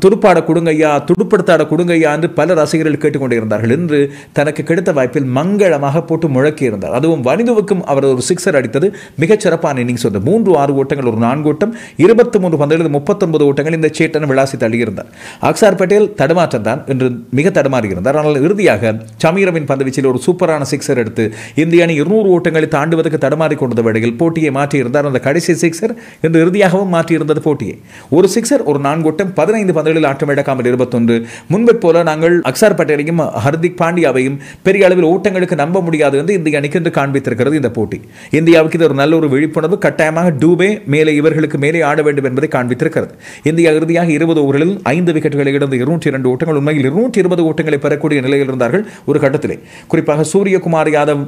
துடுப்பாட கொடுங்கையா, துடுப்படுத்தாட கொடுங்கையா என்று பல ரசிகர்கள் கேட்டுக்கொண்டிருந்தார்கள். என்று தனக்கு கிடைத்த வாய்ப்பில் மங்களமாக போட்டு முழக்கி இருந்தார். அதுவும் வனிதுவுக்கும் அவர் ஒரு சிக்ஸர் அடித்தது மிகச்சிறப்பான இன்னிங்ஸ். 3-6 ஓட்டங்கள், ஒரு 4 ஓட்டம், 23 பந்தில் 39 ஓட்டங்கள். இந்த விளாசி தள்ளியிருந்தார். அக்சார் பட்டேல் தடுமாற்றம் தான் என்று மிக தடுமாறி இருந்தார். ஆனால் இறுதியாக சமீரவின் பந்துவீச்சில் ஒரு சூப்பரான சிக்ஸர் எடுத்து இந்திய அணி 200 ஓட்டங்களை தாண்டுவதற்கு தடுமாறி கொண்ட வேளையில் போட்டியை மாற்றியிருந்தார். அந்த கடைசி சிக்ஸர் என்று இறுதியாகவும் மாற்றியிருந்தது போட்டியை. ஒரு சிக்ஸர், ஒரு 4 ஓட்டம், 15 பந்துகளில் ஆட்டம் இழக்காமல் 21. முன்பு போல நாங்கள் அக்சார் பட்டேலையும் ஹர்திக் பாண்டியாவையும் பெரிய அளவில் ஓட்டங்களுக்கு நம்ப முடியாது என்று இந்திய அணிக்கு என்று காண்பித்திருக்கிறது இந்த போட்டி. இந்தியாவுக்கு இது ஒரு நல்ல ஒரு விழிப்புணர்வு. கட்டாயமாக டூபே மேலே இவர்களுக்கு மேலே ஆட வேண்டும் என்பதை காண்பித்திருக்கிறது. இந்தியா இறுதியாக 20 ஓவர்களில் 5 விக்கெட்டுகளை இழந்து 202 ஓட்டங்கள், உண்மையில் 220 ஓட்டங்களை பெறக்கூடிய நிலையில் இருந்தார்கள் ஒரு கட்டத்திலே. குறிப்பாக சூரியகுமார் யாதவ்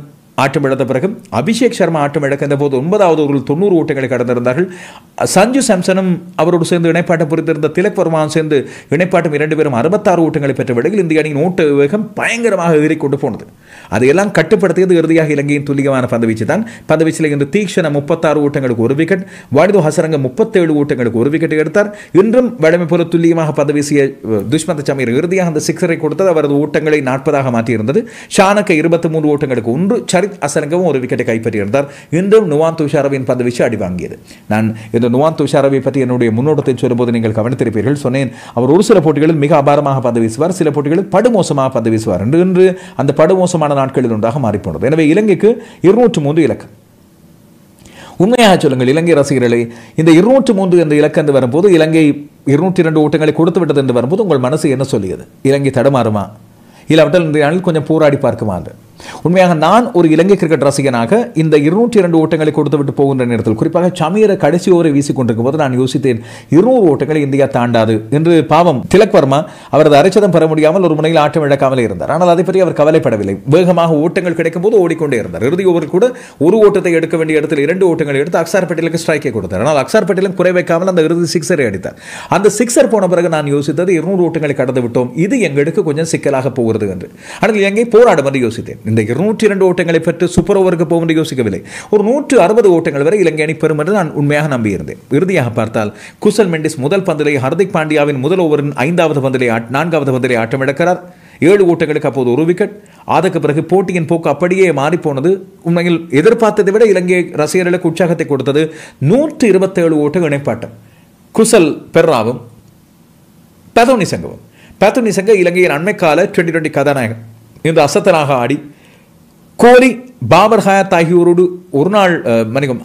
ஆட்டமிழந்த பிறகு அபிஷேக் சர்மா ஆட்டமிழக்கின்ற போது 9வது ஓவரில் 90 ஓட்டங்களை கடந்திருந்தார்கள். சஞ்சு சாம்சனும் அவரோடு சேர்ந்து இணைப்பாட்டம் புரிந்திருந்த திலக் வர்மாவும் சேர்ந்து இணைப்பாட்டம் 2 பேரும் 66 ஓட்டங்களை பெற்ற வேளையில் இந்திய அணியின் ஓட்ட வேகம் பயங்கரமாக ஏறிக்கொண்டு போனது. அதையெல்லாம் கட்டுப்படுத்தியது இறுதியாக இலங்கையின் துல்லியமான பந்துவீச்சு தான். பந்துவீச்சில் இன்று தீக்ஷண 36 ஓட்டங்களுக்கு 1 விக்கெட், வானிது ஹசரங்க 37 ஓட்டங்களுக்கு 1 விக்கெட் எடுத்தார். இன்றும் வழமை போல துல்லியமாக பந்து வீசிய துஷ்மந்த் சமீர் இறுதியாக அந்த சிக்ஸரை கொடுத்தது அவரது ஓட்டங்களை 40ஆக மாற்றியிருந்தது. ஷானக்க 23 ஓட்டங்களுக்கு 1, சரித் அசரங்கவும் 1 விக்கெட்டை கைப்பற்றியிருந்தார். இன்றும் நுவான் துஷாரவின் பந்து வீச்சு அடி வாங்கியது. நான் இந்த நுவான் துஷாரவை பற்றி என்னுடைய முன்னோட்டத்தை சொல்லும்போது நீங்கள் கவனித்திருப்பீர்கள். சொன்னேன், அவர் ஒரு சில போட்டிகளில் மிக அபாரமாக பந்து வீசுவார், சில போட்டிகளில் படுமோசமாக பந்து வீசுவார். இன்று அந்த படுமோசமான நாட்களில் ஒன்றாக மாறிப்போனது. எனவே இலங்கைக்கு 203 இலக்கு. உண்மையாக சொல்லுங்கள் இலங்கை ரசிகர்களே, இந்த 203 என்ற இலக்கு என்று வரும்போது, இலங்கை 202 ஓட்டங்களை கொடுத்து விட்டது என்று வரும்போது உங்கள் மனசு என்ன சொல்லியது? இலங்கை தடுமாறுமா, இல்லாவிட்டால் இன்றைய நாளில் கொஞ்சம் போராடி பார்க்குமா என்று? உண்மையாக நான் ஒரு இலங்கை கிரிக்கெட் ரசிகனாக இந்த 202 ஓட்டங்களை கொடுத்து விட்டு போகின்ற நேரத்தில், குறிப்பாக சமீர கடைசி ஓவரை வீசிக்கொண்டிருக்கும் போது நான் யோசித்தேன், 200 ஓட்டங்களை இந்தியா தாண்டாது என்று. பாவம் திலக் வர்மா அவரது அரைச்சதம் பெற முடியாமல் ஒரு முனையில் ஆட்டம் இழக்காமலே இருந்தார். ஆனால் அதை பற்றி அவர் கவலைப்படவில்லை. வேகமாக ஓட்டங்கள் கிடைக்கும் போது ஓடிக்கொண்டே இருந்தார். இறுதி ஓவரில் கூட ஒரு ஓட்டத்தை எடுக்க வேண்டிய இடத்தில் 2 ஓட்டங்களை எடுத்து அக்சார் பட்டேலுக்கு ஸ்ட்ரைக்கை கொடுத்தார். ஆனால் அக்சார் பட்டேலும் குறை வைக்காமல் அந்த இறுதி சிக்ஸரை அடித்தார். அந்த சிக்ஸர் போன பிறகு நான் யோசித்தது, 200 ஓட்டங்களை கடந்து விட்டோம், இது எங்களுக்கு கொஞ்சம் சிக்கலாக போகிறது என்று. ஆனால் இலங்கை போராடும் என்று யோசித்தேன். இந்த 202 ஓட்டங்களை பெற்று சூப்பர் ஓவருக்கு போகும் என்று யோசிக்கவில்லை. ஒரு 160 ஓட்டங்கள் வரை இலங்கை அணி பெறும் என்று நான் உண்மையாக நம்பியிருந்தேன். இறுதியாக பார்த்தால் குசல் மெண்டிஸ் முதல் பந்திலே ஹர்திக் பாண்டியாவின் முதல் ஓவரின் 4வது பந்திலே ஆட்டமிழக்கிறார். 7 ஓட்டங்களுக்கு அப்போது 1 விக்கெட். அதற்கு பிறகு போட்டியின் போக்கு அப்படியே மாறிப்போனது. உண்மையில் எதிர்பார்த்ததை விட இலங்கை ரசிகர்களுக்கு உற்சாகத்தை கொடுத்தது. 127 ஓட்ட இணைப்பாட்டம். குசல் பெர்ராவும் பதோனி சங்கவும். பதோனி சங்க இலங்கையின் அண்மைக்கால 2020 கதாநாயகன். இந்த அசத்தலாக ஆடி கோலி, பாபர் ஹயாத் ஆகியோரோடு ஒரு நாள்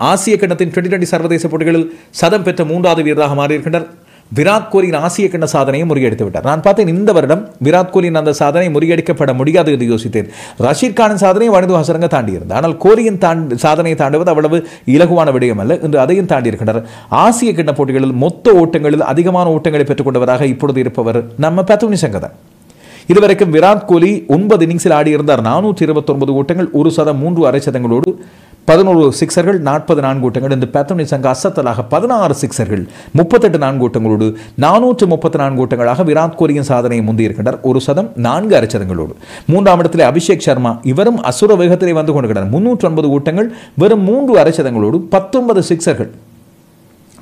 ஆசிய கிண்ணத்தின் 2020 சர்வதேச போட்டிகளில் சதம் பெற்ற 3வது வீரராக மாறியிருக்கின்றார். விராட் கோலியின் ஆசிய கிண்ண சாதனையை முறியடித்து விட்டார். நான் பார்த்தேன், இந்த வருடம் விராட் கோலியின் அந்த சாதனை முறியடிக்கப்பட முடியாது என்று யோசித்தேன். ரஷீத் கானின் சாதனையை வனிது ஹசரங்க தாண்டியிருந்தார். ஆனால் கோலியின் சாதனையை தாண்டுவது அவ்வளவு இலகுவான விடயம் அல்ல. இன்று அதையும் தாண்டி இருக்கின்றார். ஆசிய கிண்ண போட்டிகளில் மொத்த ஓட்டங்களில் அதிகமான ஓட்டங்களை பெற்றுக் கொண்டவராக இப்பொழுது இருப்பவர் நம்ம பதோனி சங்க தான். இதுவரைக்கும் விராட் கோலி 9 இன்னிங்ஸில் ஆடியிருந்தார். 429 ஓட்டங்கள், 1 சதம், 3 அரை சதங்களோடு 11 சிக்ஸர்கள், 44 ஓட்டங்கள். இந்த பதோனி சங்க அசத்தலாக 16 சிக்ஸர்கள், 38 4 ஓட்டங்களோடு 434 ஓட்டங்களாக விராட் கோலியின் சாதனையை முந்தியிருக்கின்றார். 1 சதம், 4 அரை சதங்களோடு. 3ஆம் இடத்திலே அபிஷேக் சர்மா, இவரும் அசுர வேகத்திலே வந்து கொண்டிருக்கிறார். 309 ஓட்டங்கள், வெறும் 3 அரை சதங்களோடு 19 சிக்ஸர்கள்.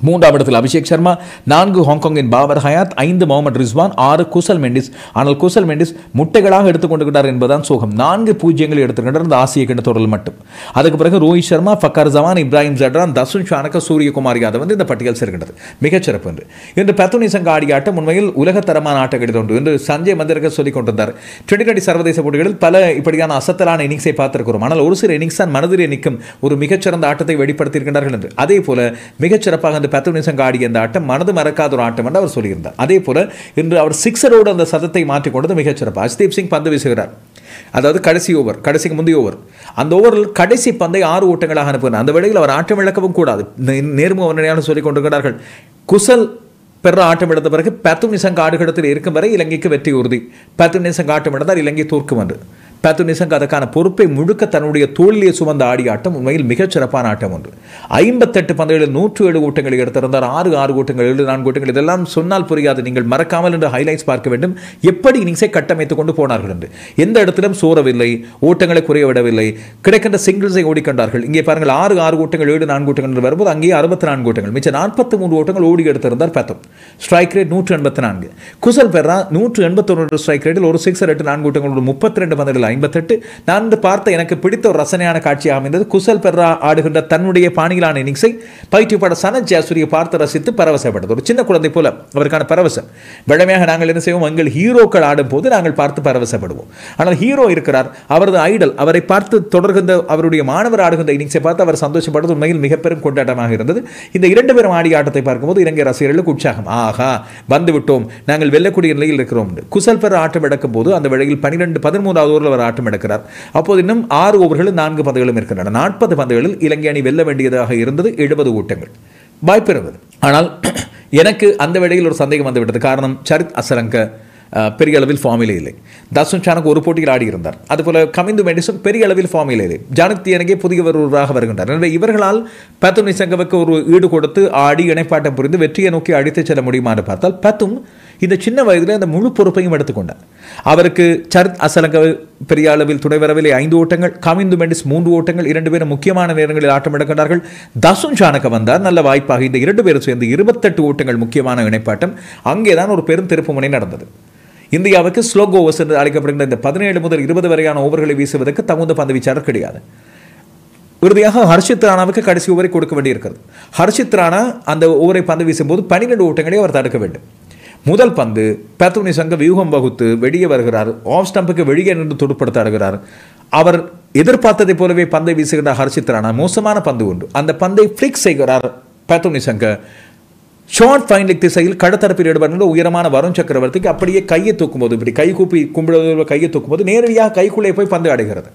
3ஆம் இடத்தில் அபிஷேக் சர்மா, 4 ஹாங்காங்கின் பாபர் ஹயாத், 5 முகமது ரிஸ்வான், 6 குசல் மெண்டிஸ். ஆனால் குசல் மெண்டிஸ் முட்டைகளாக எடுத்துக்கொண்டிருக்கிறார் என்பதுதான் சோகம். 4 பூஜ்ஜியங்களை எடுத்துக்கிட்டார் இந்த ஆசிய கிண்ண தொடரில் மட்டும். அதுக்கு பிறகு ரோஹித் சர்மா, ஃபக்கர் ஜமான், இப்ராஹிம் ஜட்ரான், தசுன் ஷானக்க, சூரியகுமார் யாதவ் வந்து இந்த பட்டியல் சேர்க்கின்றது. மிகச்சிறப்பு என்று இன்று பதோனி சங்க ஆடிய ஆட்டம் உண்மையில் உலகத்தரமான ஆட்டங்களில் ஒன்று என்று சஞ்சய் மந்திரக சொல்லிக் கொண்டிருந்தார். 2020 சர்வதேச போட்டிகளில் பல இப்படியான அசத்தலான இன்னிங்ஸை பார்த்திருக்கிறோம். ஆனால் ஒரு சில இன்னிங்ஸ் தான் மனதிலே நிற்கும், ஒரு மிகச்சிறந்த ஆட்டத்தை வெளிப்படுத்தியிருக்கிறார்கள் என்று. அதே போல மிகச்சிறப்பாக பதோனி சங்க ஆடிய அந்த ஆட்டம் மனது மறக்காத ஒரு ஆட்டம் என்று அவர் சொல்லியிருந்தார். அதே போல இன்று அவர் சிக்ஸரோடு அந்த சதத்தை மாற்றிக்கொண்டது மிகச்சிறப்பு. ஹர்ஷ்தீப் சிங் பந்து வீசுகிறார். அதாவது கடைசிக்கு முந்தைய ஓவர், அந்த ஓவரில் கடைசி பந்தை 6 ஓட்டங்களாக அனுப்புகிறார். அந்த வேளையில் அவர் ஆட்டம் இழக்கவும் கூடாது, நேர்மு அவனையான சொல்லிக் கொண்டிருக்கிறார்கள். குசல் பெற ஆட்டம் எடுத்த பிறகு பதோனி சங்க ஆடுகளத்தில் இருக்கும் வரை இலங்கைக்கு வெற்றி உறுதி. பதோனி சங்க ஆட்டம் எடுத்தால் இலங்கை தோற்கும் என்று. பதோனி சங்க அதற்கான பொறுப்பை முழுக்க தன்னுடைய தோளிலே சுமந்த ஆடிய ஆட்டம் உண்மையில் மிகச்சிறப்பான ஆட்டம் ஒன்று. 58 பந்துகளில் 107 ஓட்டங்களை எடுத்திருந்தார். 6 ஓட்டங்கள், 4 ஓட்டங்கள். இதெல்லாம் சொன்னால் புரியாது, நீங்கள் மறக்காமல் என்று ஹைலைட்ஸ் பார்க்க வேண்டும். எப்படி இன்னிங்ஸை கட்டமைத்துக் கொண்டு போனார்கள் என்று. எந்த இடத்திலும் சோரவில்லை, ஓட்டங்களை குறைய விடவில்லை, கிடைக்கின்ற சிங்கிள்ஸை ஓடிக்கொண்டார்கள். இங்கே பாருங்கள், 6 ஓட்டங்கள், 4 ஓட்டங்கள் என்று வரும்போது அங்கே 64 ஓட்டங்கள், மிச்சம் 43 ஓட்டங்கள் ஓடி எடுத்திருந்தார் பதோன். Strike rate 184. Kusal Perera 181 strike ரேட்டில் 1 சிக்ஸர், 4 ஓட்டங்களோடு 32 பந்துகளில் 58. நான் பார்த்த எனக்கு பிடித்த ஒரு ரசனையான காட்சியாக அமைந்தது. குசல் பெர்ரா ஆடுகின்ற தன்னுடைய பாணியிலான இன்னிங்ஸை பயிற்றுவிப்பாளர் சனத் ஜயசூரிய பார்த்து ரசித்து பரவசப்பட்டது. ஒரு சின்ன குழந்தை போல அவருக்கான பரவசம். வழமையாக நாங்கள் என்ன செய்வோம், எங்கள் ஹீரோக்கள் ஆடும் போது நாங்கள் பார்த்து பரவசப்படுவோம். ஆனால் ஹீரோ இருக்கிறார், அவரது ஐடல், அவரை பார்த்து தொடர்கின்ற அவருடைய மாணவர் ஆடுகின்ற இன்னிங்ஸை பார்த்து அவர் சந்தோஷப்பட்டது உண்மையில் மிக பெரும் கொண்டாட்டமாக இருந்தது. இந்த 2 பேரும் ஆடிய ஆட்டத்தை பார்க்கும்போது இலங்கை ரசிகர்களுக்கு உற்சாகம். ஆஹா, வந்து விட்டோம், நாங்கள் வெல்லக்கூடிய நிலையில் இருக்கிறோம். குசல் பெர்ரா ஆட்டம் எடுக்கும் போது அந்த வேளையில் 13வது ஓவரில் ஆட்டம் எடுக்கிறார். அப்போது இன்னும் 6 ஓவர்களும் 4 பந்துகளும் இருக்கின்றன. 40 பந்துகளில் இலங்கை அணி வெல்ல வேண்டியதாக இருந்தது. 70 ஓட்டங்கள் வாய்ப்பு இருந்தது. ஆனால் எனக்கு அந்த வேளையில் ஒரு சந்தேகம் வந்துவிட்டது. காரணம், சரித் அசரங்க பெரிய அளவில் ஃபார்மிலே இல்லை. தசுன் சானக் ஒரு போட்டியில் ஆடியிருந்தார். அதுபோல கமிந்து மெண்டிஸும் பெரிய அளவில் ஃபார்மிலே இல்லை. ஜானக் தியானகே புதியவராக வருகின்றார். எனவே இவர்களால் பத்தும் நிசங்கவுக்கு ஒரு ஈடு கொடுத்து ஆடி இணைப்பாட்டம் புரிந்து வெற்றியை நோக்கி அடித்து செல்ல முடியுமா என்று பார்த்தால் பத்தும் இந்த சின்ன வயதில் அந்த முழு பொறுப்பையும் எடுத்துக்கொண்டார். அவருக்கு சரித் அசலங்க பெரிய அளவில் துணை வரவில்லை, 5 ஓட்டங்கள். கமிந்து மெண்டிஸ் 3 ஓட்டங்கள். 2 பேரும் முக்கியமான நேரங்களில் ஆட்டம் எடுக்கின்றார்கள். தசுன் சானக்க வந்தார், நல்ல வாய்ப்பாக. இந்த 2 பேரும் சேர்ந்து 28 ஓட்டங்கள், முக்கியமான இணைப்பாட்டம். அங்கேதான் ஒரு பெரும் திருப்புமுனை நடந்தது. இந்தியாவுக்கு ஸ்லோக் ஓவர்ஸ் என்று அழைக்கப்படுகின்ற இந்த 17 முதல் 20 வரையான ஓவர்களை வீசுவதற்கு தகுந்த பந்து வீச்சாளர் கிடையாது. இறுதியாக ஹர்ஷித் ராணாவுக்கு கடைசி ஓவரை கொடுக்க வேண்டியிருக்கிறது. ஹர்ஷித் ராணா அந்த ஓவரை பந்து வீசும்போது 12 ஓட்டங்களை அவர் தடுக்க வேண்டும். முதல் பந்து பத்தும் நிசங்க வியூகம் வகுத்து வெளியே வருகிறார். ஆஃப் ஸ்டம்புக்கு வெளியே நின்று துடுப்படுத்த ஆடுகிறார். அவர் எதிர்பார்த்ததை போலவே பந்தை வீசுகின்ற ஹர்ஷித் ராணா மோசமான பந்து உண்டு. அந்த பந்தை ஃபிளிக் செய்கிறார் பத்தும் நிசங்க. ஷார்ட் ஃபைன் லெக் திசையில் கடத்தரப்பில் ஈடுபடுகின்ற உயரமான வருண் சக்கரவர்த்திக்கு அப்படியே கையை தூக்கும்போது, இப்படி கை கூப்பி கும்பிடுவதில் கையை தூக்கும்போது நேரடியாக கைக்குள்ளே போய் பந்து அடைகிறது.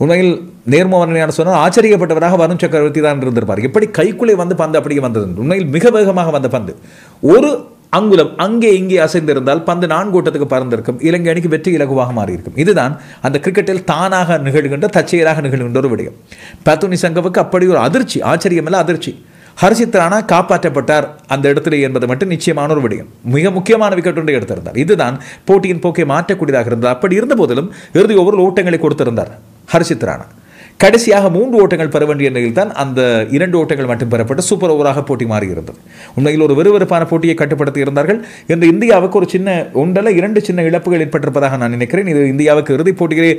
உண்மையில் நேர்மவரணையான சொன்னால் ஆச்சரியப்பட்டவராக வருண் சக்கரவர்த்தி தான் இருந்திருப்பார். எப்படி கைக்குள்ளே வந்து பந்து அப்படியே வந்தது. உண்மையில் மிக வேகமாக வந்த பந்து. ஒரு அங்குலம் அங்கே இங்கே அசைந்திருந்தால் பந்து 4 ஓட்டத்துக்கு பறந்திருக்கும். இலங்கை அணிக்கு வெற்றி இலகுவாக மாறியிருக்கும். இதுதான் அந்த கிரிக்கெட்டில் தானாக நிகழ்கின்ற, தற்செயலாக நிகழ்கின்ற ஒரு விடயம். பத்தும் நிசங்கவுக்கு அப்படி ஒரு அதிர்ச்சி, ஆச்சரியமல்ல அதிர்ச்சி. ஹர்ஷித் ராணா காப்பாற்றப்பட்டார் அந்த இடத்துல என்பது மட்டும் நிச்சயமான ஒரு விடயம். மிக முக்கியமான விக்கெட் ஒன்றை எடுத்திருந்தார். இதுதான் போட்டியின் போக்கை மாற்றக்கூடியதாக இருந்தது. அப்படி இருந்த போதிலும் இறுதி ஓவரில் ஓட்டங்களை கொடுத்திருந்தார் ஹர்ஷித் ராணா. கடைசியாக 3 ஓட்டங்கள் பெற வேண்டிய நிலையில் தான் அந்த 2 ஓட்டங்கள் மட்டும் பெறப்பட்டு சூப்பர் ஓவராக போட்டி மாறியிருந்தது. உண்மையில் ஒரு விறுவிறுப்பான போட்டியை கட்டுப்படுத்தி இருந்தார்கள். இந்த இந்தியாவுக்கு ஒரு சின்ன 2 சின்ன இழப்புகள் ஏற்பட்டிருப்பதாக நான் நினைக்கிறேன். இது இந்தியாவுக்கு இறுதிப் போட்டியிலே